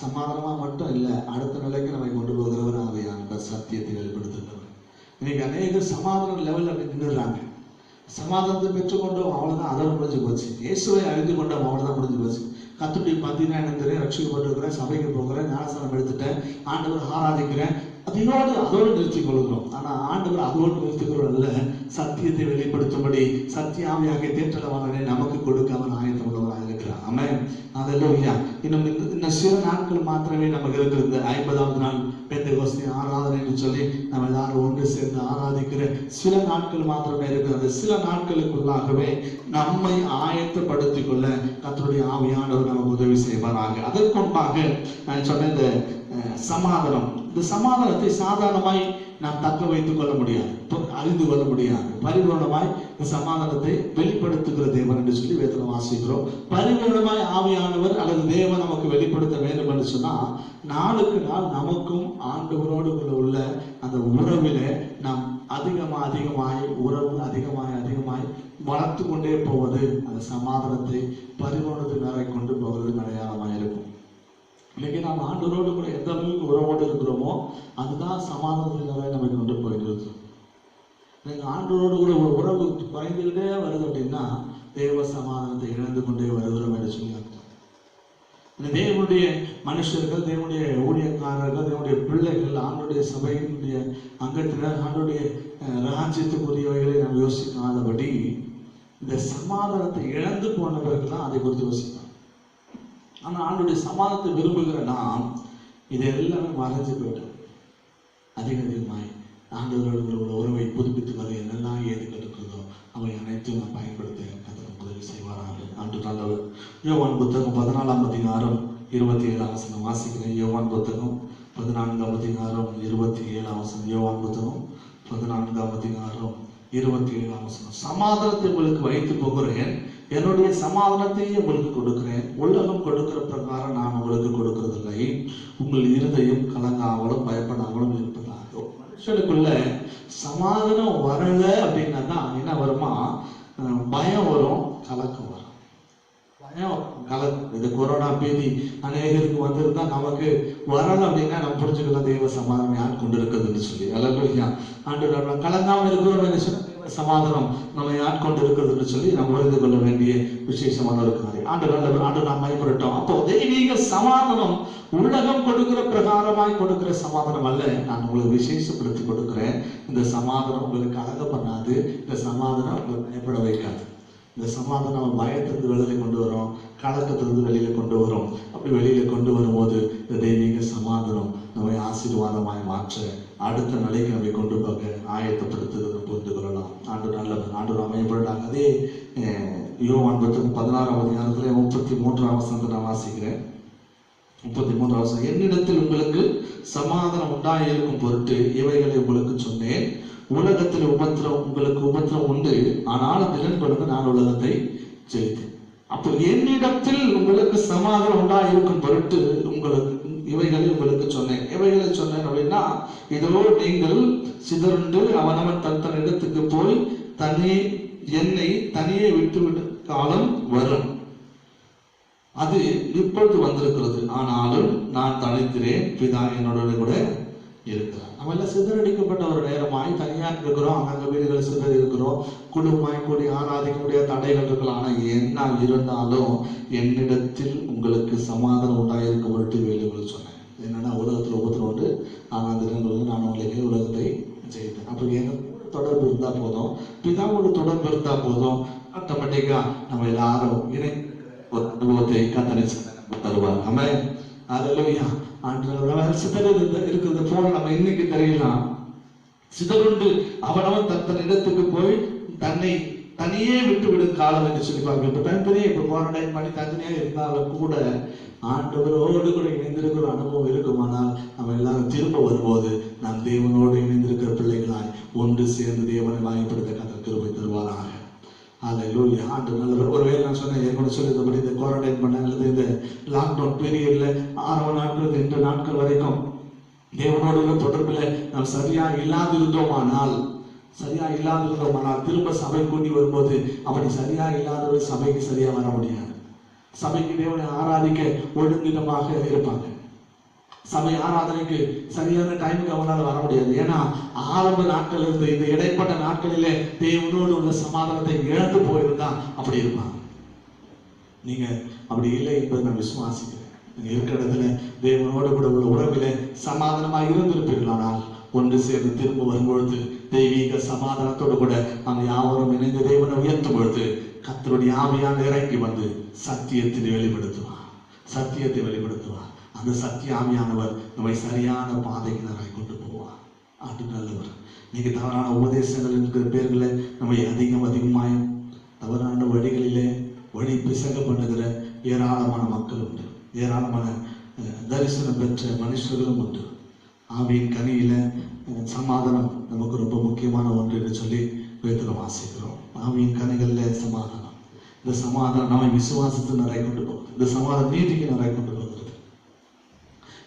சமாதானமா மட்டும் இல்லை, அடுத்த நிலைக்கு நம்மை கொண்டு போகிறவர் ஆவியான சத்தியத்தை வெளிப்படுத்துகிறவர். இன்னைக்கு அநேக சமாதான லெவலில் அப்படி நின்றுறாங்க. சமாதானத்தை பெற்றுக்கொண்டோம், அவ்வளவுதான், அதோட முடிஞ்சு போச்சு. இயேசுவை அறிந்து கொண்டோம், அவ்வளவுதான், முடிஞ்சு போச்சு. கர்த்தருடைய பத்தினா எனக்கு தெரியும், ரட்சிக்கப்பட்டிருக்கிறேன், சபைக்கு போகிறேன், ஞானஸ்நானம் எடுத்துட்டேன், ஆண்டவர் ஆராதிக்கிறேன், அதோடு நிறுத்திக் கொள்கிறோம். ஆனா ஆண்டவர் அதோடு நிறுத்திக்கிறோம் அல்ல, சத்தியத்தை வெளிப்படுத்தும்படி சத்திய ஆவியாக தேற்றலவாளரை நமக்கு கொடுக்க அவர் ஆயத்தம் உள்ளவராக இருக்கிறார். ஆமென், அல்லேலூயா. இன்னும் சில நாட்கள் மாத்திரமே நமக்கு இருக்கிறது. 50ஆவது நாள் பெந்தெகோஸ்தே ஆராதனை என்று சொல்லி நம்ம எல்லாரும் ஒன்று சேர்ந்து ஆராதிக்கிற சில நாட்கள் மாத்திரமே இருக்கிறது. சில நாட்களுக்குள்ளாகவே நம்மை ஆயத்தப்படுத்திக் கொள்ள கர்த்தருடைய ஆவியானவர் நமக்கு உதவி செய்வாராக. அதற்கு முன்பாக நான் சொன்ன இந்த சமாதானம், இந்த சமாதானத்தை சாதாரணமாய் நாம் தக்க வைத்துக் கொள்ள முடியாது, அறிந்து கொள்ள முடியாது. பரிபூர்ணமாய் இந்த சமாதானத்தை வெளிப்படுத்துகிற தேவன் என்று சொல்லி வேதனை வாசிக்கிறோம். பரிபூர்ணமாய் ஆவியானவர் அல்லது தேவன் நமக்கு வெளிப்படுத்த வேண்டும் என்று சொன்னா நாளுக்கு நாள் நமக்கும் ஆண்டவரோடு உள்ள அந்த உறவில நாம் அதிகமாய் உறவு அதிகமாய் வளர்த்து கொண்டே போவது அந்த சமாதானத்தை பரிபூர்ணத்தின் வரை கொண்டு போவது அடையாளமாக இருக்கும். இன்னைக்கு நாம் ஆண்டவரோடு கூட எந்த அளவுக்கு உறவோடு இருக்கிறோமோ அதுதான் சமாதானத்தின் நம்ம கொண்டு போயிட்டு இருக்கோம். நீங்கள் ஆண்டவரோடு கூட ஒரு உறவு குறைந்துக்கிட்டே வருது அப்படின்னா தேவ சமாதானத்தை இழந்து கொண்டே வருகிறோம் என்று சொல்லி தேவனுடைய மனுஷர்கள், தேவனுடைய ஊழியக்காரர்கள், தேவனுடைய பிள்ளைகள், ஆண்டுடைய சபையினுடைய அங்கத்தினர், ஆண்டுடைய ராஜ்யத்துக்குரியவைகளை நாம் யோசிக்காதபடி இந்த சமாதானத்தை இழந்து போனவர்கள் தான் அதை குறித்து யோசிப்பாங்க. ஆனால் ஆண்டுடைய சமாதானத்தை விரும்புகிற நாம் இது எல்லாமே மறைஞ்சு போயிட்டோம். அதிகமாய் ஆண்டவர்களோடு உள்ள உறவை புதுப்பித்துவது என்னெல்லாம் ஏது இருக்கிறதோ அவை அனைத்தும் நாம் பயன்படுத்த உதவி செய்வாராக. அன்று நல்லவர். யோவான் புத்தகம் 14ஆம் அதிகாரம் 27ஆம் வசனம் வாசிக்கிறேன். யோவான் புத்தகம் 14ஆம் அதிகாரம் 27ஆம் வசனம். யோவான் புத்தகம் 14ஆம் அதிகாரம் 27ஆம் வசனம். சமாதானத்தை உங்களுக்கு வைத்து போகிறேன், என்னுடைய சமாதானத்தையே உங்களுக்கு கொடுக்கிறேன். உலகம் கொடுக்கிற பிரகாரம் நான் உங்களுக்கு கொடுக்கிறதில்லை. உங்கள் இருதயம் கலங்காமலும் பயப்படாமலும் இருப்பதாக. மனுஷனுக்குள்ள சமாதானம் வரல அப்படின்னா தான் என்ன வருமா? பயம் வரும், கலக்கம் வரும். பயம், கலக்கம். இது கொரோனா பீதி அநேகருக்கு வந்திருந்தா நமக்கு வரல அப்படின்னா நம்ம புரிஞ்சுக்கலாம் தேவ சமாதானம் யார் கொண்டு இருக்குதுன்னு சொல்லி. அல்லா ஆண்டு கலங்காமல் இருக்கிறோம் என்று சொன்ன தேவ சமாதானம் நம்ம யார் கொண்டு இருக்குதுன்னு சொல்லி நம்ம புரிந்து கொள்ள வேண்டிய விசேஷமான ஒரு காரியம். ஆண்டு நாம் பயப்படட்டும். அப்போ தெய்வீக சமாதானம் உலகம் கொடுக்கிற பிரகாரமாய் கொடுக்கிற சமாதானம் அல்ல. நான் உங்களுக்கு விசேஷப்படுத்தி கொடுக்கிறேன். இந்த சமாதானம் உங்களுக்கு அழக பண்ணாது. இந்த சமாதானம் உங்களை பயப்பட வைக்காது. இந்த சமாதானம் நம்ம பயத்திலிருந்து வெளியில கொண்டு வரும், கலக்கத்திலிருந்து வெளியில கொண்டு வரும். அப்படி வெளியில கொண்டு வரும்போது இந்த தெய்வீக சமாதானம் நம்மை ஆசீர்வாதமாய் மாற்ற அடுத்த நிலைக்கு நம்மை கொண்டு போக ஆயத்தப்படுத்துகிறத புரிந்து கொள்ளலாம். ஆண்டு நல்லவர். ஆண்டு அமையப்படாங்க. அதே யோவான் புத்தகம் 16ஆம் அதிகாரத்துல 33ஆம் வசனத்தை நான் வாசிக்கிறேன். 33ஆம் வசனம். என்னிடத்தில் உங்களுக்கு சமாதானம் உண்டாயிருக்கும் பொருட்டு இவைகளை உங்களுக்கு சொன்னேன். உலகத்தில் உங்களுக்கு உபத்திரம் உண்டு, ஆனால் திறன் கொண்டு நான் உலகத்தை ஜெயித்தேன். அப்போ என்னிடத்தில் உங்களுக்கு சமாதானம் உண்டாயிருக்கும் பொருட்டு இவைகளை உங்களுக்கு சொன்னேன். இவைகளை சொன்னேன் அப்படின்னா, இதோ நீங்கள் சிதறுண்டு அவனவன் தன் இடத்துக்கு போய் என்னை தனியே விட்டு காலம் வரும். அது இப்பொழுது வந்திருக்கிறது. ஆனாலும் நான் தனித்திறேன், பிதா என்னோட கூட இருக்கிறார். நம்ம எல்லாம் சிதறடிக்கப்பட்ட ஒரு நேரமாய் தனியாக இருக்கிறோம். அங்க வீடுகளை சிதறி இருக்கிறோம். குடும்பமாய் கூடி ஆராதிக்கக்கூடிய தடைகள் இருக்கலாம். ஆனா என்ன இருந்தாலும் என்னிடத்தில் உங்களுக்கு சமாதானம் உண்டாயிருக்க பொருட்டு வேலைகள் சொன்னேன். என்னன்னா, உலகத்துல உபத்திரம் உண்டு, ஆனா அந்த இடங்களுக்கு நான் உங்களுக்கு உலகத்தை ஜெயித்தேன். அப்ப எங்க தொடர்பு இருந்தா போதும், பிதாவோட தொடர்பு இருந்தா போதும், ஆட்டோமேட்டிக்கா நம்ம எல்லாரும் ஒரு அனுபவத்தை கத்தனை தருவார். ஆமென். அல்லேலூயா. இருக்கிறது போல நம்ம இன்னைக்கு தெரியலாம். சிதறுண்டு அவனவன் தன் இடத்துக்கு போய் தனியே விட்டு விடும் காலம் என்று சொல்லி பார்க்க. இப்ப தனித்தனியே இப்ப குவாரண்டைன் பண்ணி தனித்தனியா இருந்தாலும் கூட ஆண்டவரோடு கூட இணைந்திருக்கிற அனுபவம் இருக்குமானால் நம்ம எல்லாரும் திரும்ப வரும்போது நாம் தேவனோடு இணைந்திருக்கிற பிள்ளைகளாய் ஒன்று சேர்ந்து தேவனை வாய்ப்படுத்த கத்த கிருபை தருவாராக. அல்லேலூயா. ஆண்டு நல்லவர். ஒருவேளை நான் சொன்னேன் ஏற்கனவே சொல்லியிருந்தபடி இந்த குவாரண்டைன் பண்ண அல்லது இந்த லாக்டவுன் பீரியட்ல 6 நாட்கள் 2 நாட்கள் வரைக்கும் தேவனோட தொடர்பில் நாம் சரியா இல்லாதிருந்தோமானால் திரும்ப சபை கூட்டி வரும்போது அப்படி சரியா இல்லாத சபைக்கு சரியா வர முடியாது. சபைக்கு தேவனை ஆராதிக்க ஒழுங்கிடமாக இருப்பாங்க. சபை ஆராதனைக்கு சரியான டைமுக்கு அவங்களால வர முடியாது. ஏன்னா ஆரம்ப நாட்கள் இருந்து இந்த இடைப்பட்ட நாட்களிலே தேவனோடு உள்ள சமாதானத்தை இழந்து போயிருந்தா அப்படி இருப்பாங்க. நீங்க அப்படி இல்லை என்பதை நான் விசுவாசிக்கிறேன். நீங்க இருக்கிற இடத்துல தேவனோடு கூட உள்ள உறவில சமாதானமாக இருந்திருப்பீர்களானால் ஒன்று சேர்ந்து திரும்ப வரும்பொழுது தெய்வீக சமாதானத்தோடு கூட நாம் யாவரும் இணைந்து தேவனை உயர்த்தும் பொழுது கர்த்தருடைய ஆவியான இறங்கி வந்து சத்தியத்தை வெளிப்படுத்துவார். அந்த சத்திய ஆவியானவர் நம்மை சரியான பாதைக்கு நேராய் கொண்டு போவார். ஆண்டு நல்லவர். நீங்க தவறான உபதேசங்கள் என்கிற பேர்களை நம்மை அதிகமாய் தவறான வழிகளிலே வழி பிசக பண்ணுகிற ஏராளமான மக்கள் உண்டு. ஏராளமான தரிசனம் பெற்ற மனுஷர்களும் உண்டு. ஆவியின் கனியில சமாதானம் நமக்கு ரொம்ப முக்கியமான ஒன்று என்று சொல்லி வேதத்தில் வாசிக்கிறோம். ஆவியின் கனிகள்ல சமாதானம். இந்த சமாதானம் நம்மை விசுவாசத்தை நிறைய கொண்டு போகுது. இந்த சமாதானம் நீதிக்கு நிறைய கொண்டு போகிறது.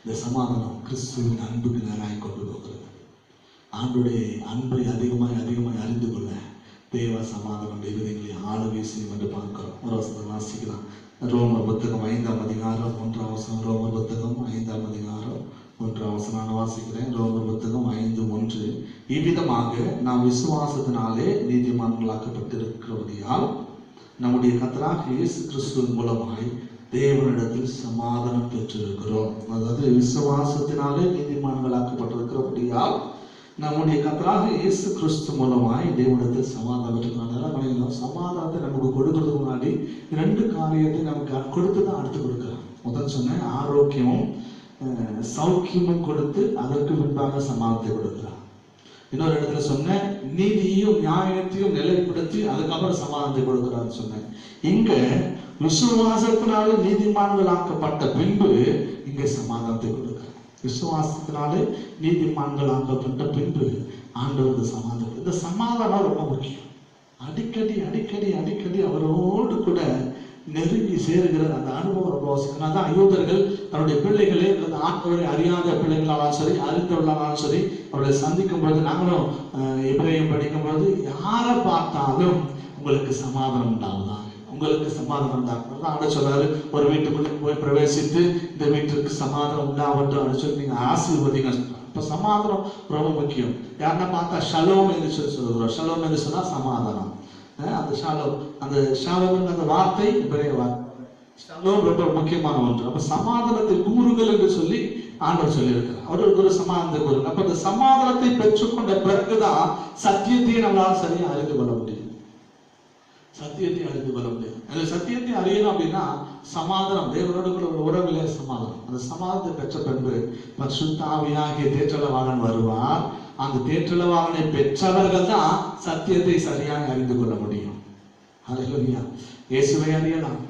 இந்த சமாதானம் கிறிஸ்துவின் அன்புக்கு நேராக கொண்டு போகிறது. ஆண்டுடைய அன்பை அதிகமாய் அறிந்து கொள்ள தேவ சமாதானம் இருதயங்களை ஆள வீசும் என்று பார்க்கிறோம். ஒரு வசனம் வாசிக்கலாம். ரோமர் புத்தகம் 5ஆம் அதிகாரம் 1ஆம் வசனம். ரோமர் புத்தகம் 5ஆம் அதிகாரம் 1ஆம் வசனம் நான் வாசிக்கிறேன். ரோமர் புத்தகம் 5:1. இவ்விதமாக நாம் விசுவாசத்தினாலே நீதிமான்களாக்கப்பட்டிருக்கிறபடியால் நம்முடைய கர்த்தராகிய இயேசு கிறிஸ்துவின் மூலமாய் தேவனிடத்தில் சமாதானம் பெற்றிருக்கிறோம். அதாவது விசுவாசத்தினாலே நீதிமான்களாக்கப்பட்டிருக்கிறபடியால் நம்முடைய கர்த்தராகிய இயேசு கிறிஸ்து மூலமாய் தேவனிடத்தில் சமாதானம் பெற்றிருக்கிறோம். சமாதானத்தை நமக்கு கொடுக்கறதுக்கு முன்னாடி 2 காரியத்தை நமக்கு கொடுத்து தான் அடுத்து கொடுக்குறோம். முதல் சொன்ன ஆரோக்கியமும் சௌக்கியமும் கொடுத்து அதற்கு முன்பாக சமாதானத்தை கொடுக்கிறார். இன்னொரு இடத்துல சொன்ன நீதியையும் நியாயத்தையும் நிலைப்படுத்தி அதுக்கப்புறம் சமாதானத்தை கொடுக்கிறான்னு சொன்னேன். இங்க விசுவாசத்தினாலே நீதிமான்களாக்கப்பட்ட பின்பு இங்க சமாதானத்தை கொடுக்கிறார். விசுவாசத்தினாலே நீதிமான்களாக்கப்பட்ட பின்பு ஆண்டவர் சமாதானம். இந்த சமாதானம் ரொம்ப முக்கியம். அடிக்கடி அடிக்கடி அடிக்கடி அவரோடு கூட நெருங்கி சேருகிற அந்த அனுபவம் ரொம்ப அவசியம். அதான் யூதர்கள் தன்னுடைய பிள்ளைகளே ஆண்டவரை அறியாத பிள்ளைகளாலும் சரி அறிந்தவர்களாலும் சரி அவர்களை சந்திக்கும் பொழுது, நாங்களும் எபிரேயம் படிக்கும் பொழுது, யாரை பார்த்தாலும் உங்களுக்கு சமாதானம் உண்டாவதாக, உங்களுக்கு சமாதானம் உண்டாகும். ஆண்ட சொல்றாரு, ஒரு வீட்டுக்குள்ளே போய் பிரவேசித்து இந்த வீட்டுக்கு சமாதானம் உண்டாகட்டும் அப்படின்னு சொல்லி நீங்க ஆசீர்வதிங்க. இப்ப சமாதானம் ரொம்ப முக்கியம். யாருன்னா பார்த்தா ஷலோம் என்று சொல்லி சொல்லுகிறோம். ஷலோம் என்று சொன்னா சமாதானம். அந்த ஷாலோம், அந்த ஷாலோம் அந்த வார்த்தை பெரிய வார்த்தை. ஷாலோம் ரொம்ப முக்கியமான ஒன்று. அப்ப சமாதானத்தை கூறுகள் என்று சொல்லி ஆண்டவர் சொல்லியிருக்கிறார். அவருக்கு ஒரு சமாதானத்தை கூறுகள். அப்ப அந்த சமாதானத்தை பெற்றுக்கொண்ட பிறகுதான் சத்தியத்தையே நம்மளால சரியா அறிந்து கொள்ள முடியும். சத்தியத்தை அறிந்து கொள்ள முடியும். அந்த சத்தியத்தை அறியணும் அப்படின்னா சமாதானம், தேவனோடு கூட ஒரு உறவிலே சமாதானம். அந்த சமாதானத்தை பெற்ற பின்பு பரிசுத்த ஆவியாகிய தேற்றளவாளன் வருவார். அந்த தேற்றளவாளனை பெற்றவர்கள் தான் சத்தியத்தை சரியாக அறிந்து கொள்ள முடியும். ஹல்லேலூயா. இயேசுவை அறியலாம்,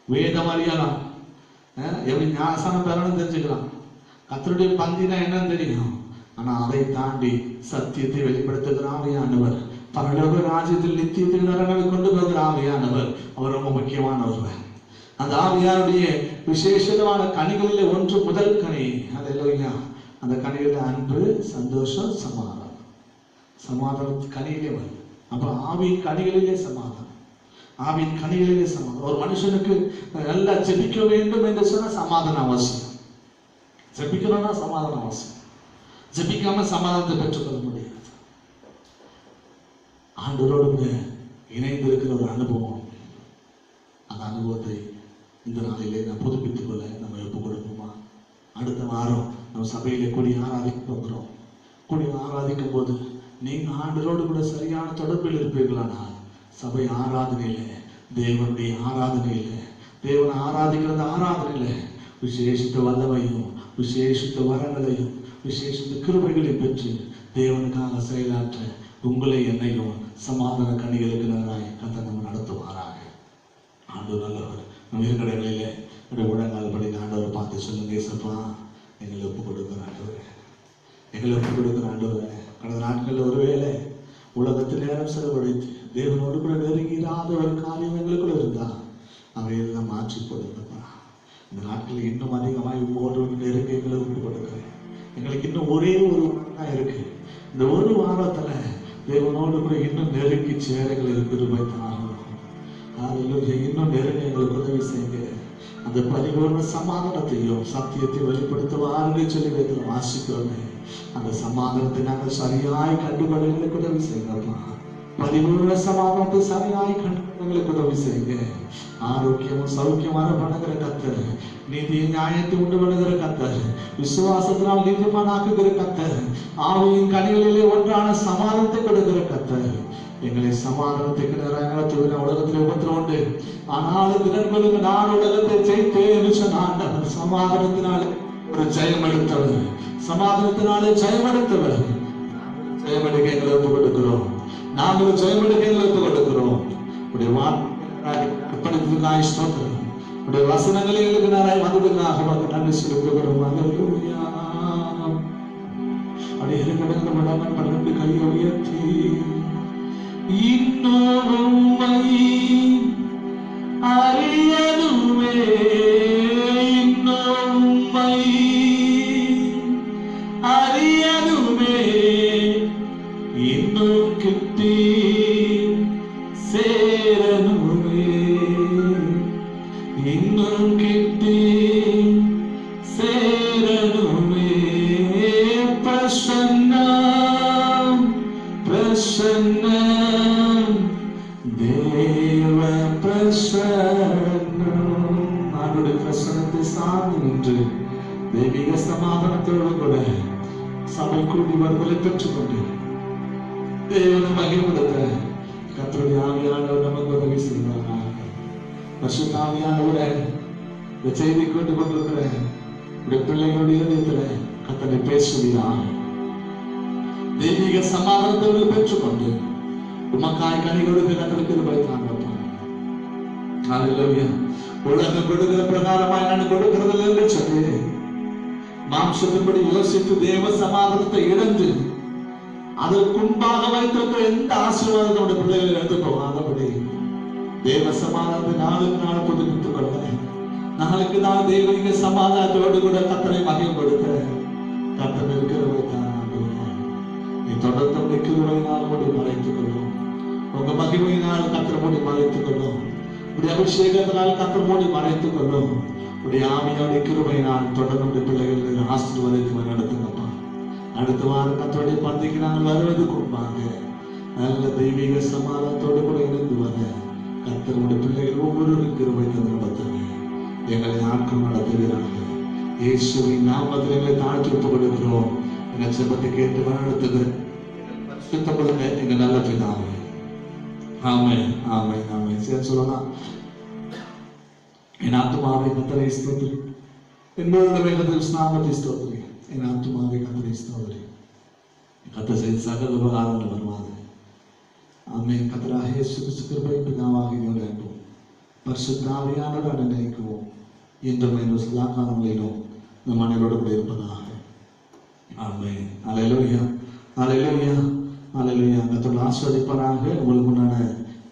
வேதம் அறியலாம், எப்படி ஞானஸ்நானம் பெறணும்னு தெரிஞ்சுக்கலாம், கர்த்தருடைய பந்தினா என்னன்னு தெரியும். ஆனா அதை தாண்டி சத்தியத்தை வெளிப்படுத்துகிற ஆவியானவர், பரலோக ராஜ்யத்தில் நித்தியத்தில் நரங்களை கொண்டு போகிற ஆவியானவர், அவர் ரொம்ப முக்கியமானவர். அந்த ஆவியாருடைய விசேஷமான கனிகளிலே ஒன்று முதல் கனி. ஹல்லேலூயா. அந்த கனிகளில் அன்பு, சந்தோஷம், சமாதானம். சமாதானம் கனியிலே வரும். அப்ப ஆவியின் கனிகளிலே சமாதானம், ஆவியின் கனிகளிலே சமாதானம். ஒரு மனுஷனுக்கு நல்லா ஜெபிக்க வேண்டும் என்று சொன்னா சமாதானம் அவசியம். ஜெபிக்கணும்னா சமாதானம் அவசியம். ஜெபிக்காம சமாதானத்தை பெற்றுக்கொள்ள முடியாது. ஆண்டவரோடு இணைந்திருக்கிற ஒரு அனுபவம், அந்த அனுபவத்தை இந்த நாளிலே நாம் புதுப்பித்துக் கொள்ள நம்ம ஒப்பு கொடுப்போமா? அடுத்த வாரம் நம்ம சபையிலே கூடி ஆராதிக்க போகிறோம். கூடி ஆராதிக்கும் போது நீங்க ஆண்டவரோடு கூட சரியான தொடர்பில் இருப்பீர்களானால் சபை ஆராதனையில, தேவனுடைய ஆராதனையில, தேவனை ஆராதிக்கிறது ஆராதனையில விசேஷித்த வல்லமையும் விசேஷித்த வரங்களையும் விசேஷித்த கிருபைகளையும் பெற்று தேவனுக்காக செயலாற்ற உங்களை என்னையும் சமாதான கனிகளுக்கு நேராய் கர்த்தர் நம்ம நடத்துவாராக. ஆண்டவர் நல்லவர். நம்ம இருக்கிற இடங்களிலே உலகால் படி ஆண்டவரை பார்த்து சொல்லுங்க, ஏசப்பா எங்களை ஒப்பு கொடுக்குற ஆண்டவரே, எங்களை ஒப்பு கொடுக்குற ஆண்டவரே. கடந்த நாட்களில் ஒருவேளை உலகத்தில் நேரம் செலவழித்து தேவனோடு கூட நெருங்கிறாத ஒரு காரியம் எங்களுக்குள்ள இருந்தா அவையெல்லாம் மாற்றி போடுங்கப்பா. இந்த நாட்களில் இன்னும் அதிகமாக உங்களோடு நெருங்க எங்களை ஒப்பு கொடுக்குறேன். எங்களுக்கு இன்னும் ஒரே ஒரு வாரம் தான் இருக்கு. இந்த ஒரு வாரத்துல தேவனோடு கூட இன்னும் நெருங்கி சேரங்கள் இருக்கிற இன்னும் நெருங்க எங்களுக்கு உதவி செய்யுங்க. அந்த பரிபூர்ண சமாதானத்தையும் சத்தியத்தை வெளிப்படுத்துவாருன்னு சொல்லி வைத்து வாசிக்கிறோம். அந்த சமாதானத்தை நாங்கள் சரியாய் கண்டுகொள்ள எங்களுக்கு உதவி செய்யலாம். பரிபூர்ண சமாதானத்தை சரியாய் கண்டுகொள்ள எங்களுக்கு உதவி செய்யுங்க. ஆரோக்கியமும் சௌக்கியமான பண்ணுகிற கர்த்தர், நீதி நியாயத்தை உண்டு பண்ணுகிற கர்த்தர், விசுவாசத்தினால் நீதிமானாக்குகிற கர்த்தர், ஆவியின் கனிகளிலே ஒன்றான சமாதானத்தை கொடுக்கிற கர்த்தர், எங்களை சமாதானத்துக்கு நடத்துகிற உலகத்தில் உபத்திரம் உண்டு, ஆனாலும் திறன்களுக்கு நான் உலகத்தை ஜெயித்தேன் என்று சொன்ன ஆண்டவர் சமாதானத்தினாலே ஒரு ஜெயம் எடுத்தவர், சமாதானத்தினாலே ஜெயம் எடுத்தவர். ஜெயமெடுக்க எங்களை ஒப்புக் கொடுக்கிறோம். நாங்களும் ஜெயமெடுக்க எங்களை ஒப்புக் கொடுக்கிறோம். உடைய வார்த்தைக்காய் ஸ்தோத்திரம். உடைய வசனங்களை எங்களுக்கு நாராய் வந்ததுக்காக உமக்கு நன்றி செலுத்துகிறோம். அல்லேலூயா. அப்படியே இருக்கிற மடமன் பன்னெண்டு கையை உயர்த்தி இன்னொருமை அறியனுமே, இன்னொருமை அறியனுமே, இன்னும் கிட்டி சேரனுமே, இன்னும் கிட்டி சேரனுமே. பிரசன்னம் பிரசன்னம் தேவ ஆண்டுடைய பிரசனத்தை சார்ந்து நின்று தெய்வீக சமாதானத்தோடு கூட சபை கூடி வருதலை பெற்றுக்கொண்டு தேவனை மகிழ்வுடுத்த கர்த்தருடைய ஆவியானவர் நமக்கு உதவி செய்வாராக. பரிசுத்த ஆவியானவர இந்த செய்தி கொண்டு கொண்டிருக்கிற இந்த பிள்ளைகளுடைய இதயத்துல கர்த்தரை பேசுவீராக. தெய்வீக சமாதானத்தோடு பெற்றுக்கொண்டு உமக்காய் கனி கொடுக்க கர்த்தருக்கு கிருபை தாங்கப்பா. ஹல்லேலூயா. உலகம் கொடுக்கிற பிரகாரமாய் நான் கொடுக்கிறது என்று சொல்லி மாம்சத்தின்படி யோசித்து தேவ சமாதானத்தை இழந்து அதற்கு முன்பாக வைத்திருக்கிற எந்த ஆசீர்வாதம் நம்முடைய பிள்ளைகளை எடுத்து போகாதபடி தேவ சமாதானத்தை நாளுக்கு நாள் புதுப்பித்துக் கொள்ள நாளுக்கு நாள் தெய்வீக சமாதானத்தோடு கூட கர்த்தரை மகிமைப்படுத்த கர்த்தர் இருக்கிறவை தான். நீ தொடர்ந்து கிருபையினால் மூடி மறைத்துக் கொள்ளும். உங்க மகிமையினால் கர்த்தர் மூடி மறைத்துக் கொள்ளும். உடைய அபிஷேகத்தினால் கர்த்தர் மூடி மறைத்துக் கொள்ளும். உடைய ஆவியோட கிருபையினால் தொடர்ந்து பிள்ளைகள் ஆசீர்வாதத்தை நடத்துங்கப்பா. அடுத்த வாரம் கர்த்தருடைய பந்திக்கு நாங்கள் வருவதற்கு முன்பாக நல்ல தெய்வீக சமாதானத்தோடு கூட இணைந்து வர கர்த்தருடைய பிள்ளைகள் ஒவ்வொருவரும் கிருபை தந்து நடத்துங்க. எங்களை ஆட்கள் நடத்துகிறார்கள். இயேசுவின் நாமத்தில் எங்களை தாழ்த்தி ஒப்புக் கொடுக்கிறோம். எங்கள் செபத்தை கேட்டு நடத்துகிற சுத்தப்படுங்க எங்க நல்ல பிதாவே. ஆமென் ஆமென் ஆமென். சரி சொல்லலாம். என் ஆத்துமாவை கர்த்தரை ஸ்தோத்திரி, என்னோட வேகத்தில் ஸ்நாமத்தை ஸ்தோத்திரி. என் ஆத்துமாவை கர்த்தரை ஸ்தோத்திரி. கர்த்தர் செய்த சகல உபகாரங்கள் வருவாங்க. ஆமென். கர்த்தராகிய இயேசு கிறிஸ்து கிருபை பிதாவாகிய அன்பும் பரிசுத்த ஆவியானவரோடு நினைக்குவோம். இன்றும் என்ற சதா காலங்களிலும் நம் அனைவரோடு கூட இருப்பதாக. ஆமென். ஹல்லேலூயா ஹல்லேலூயா ஹல்லேலூயா. கர்த்தர் ஆசீர்வதிப்பாராக. உங்களுக்கு உண்டான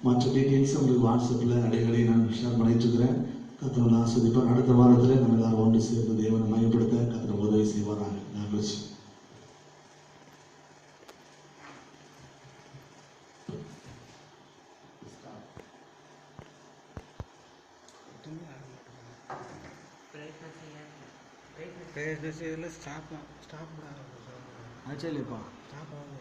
மற்ற டீட்டெயில்ஸ் உங்களுக்கு வாட்ஸ்அப்பில் அடிக்கடி நான் ஷேர் பண்ணிட்டு இருக்கிறேன். கர்த்தர் ஆசீர்வதிப்பார். அடுத்த வாரத்தில் நம்ம எல்லாரும் ஒன்று சேர்ந்து தேவனை மையப்படுத்த கர்த்தர் உதவி செய்வாராக. நன்றி. Stop stop stop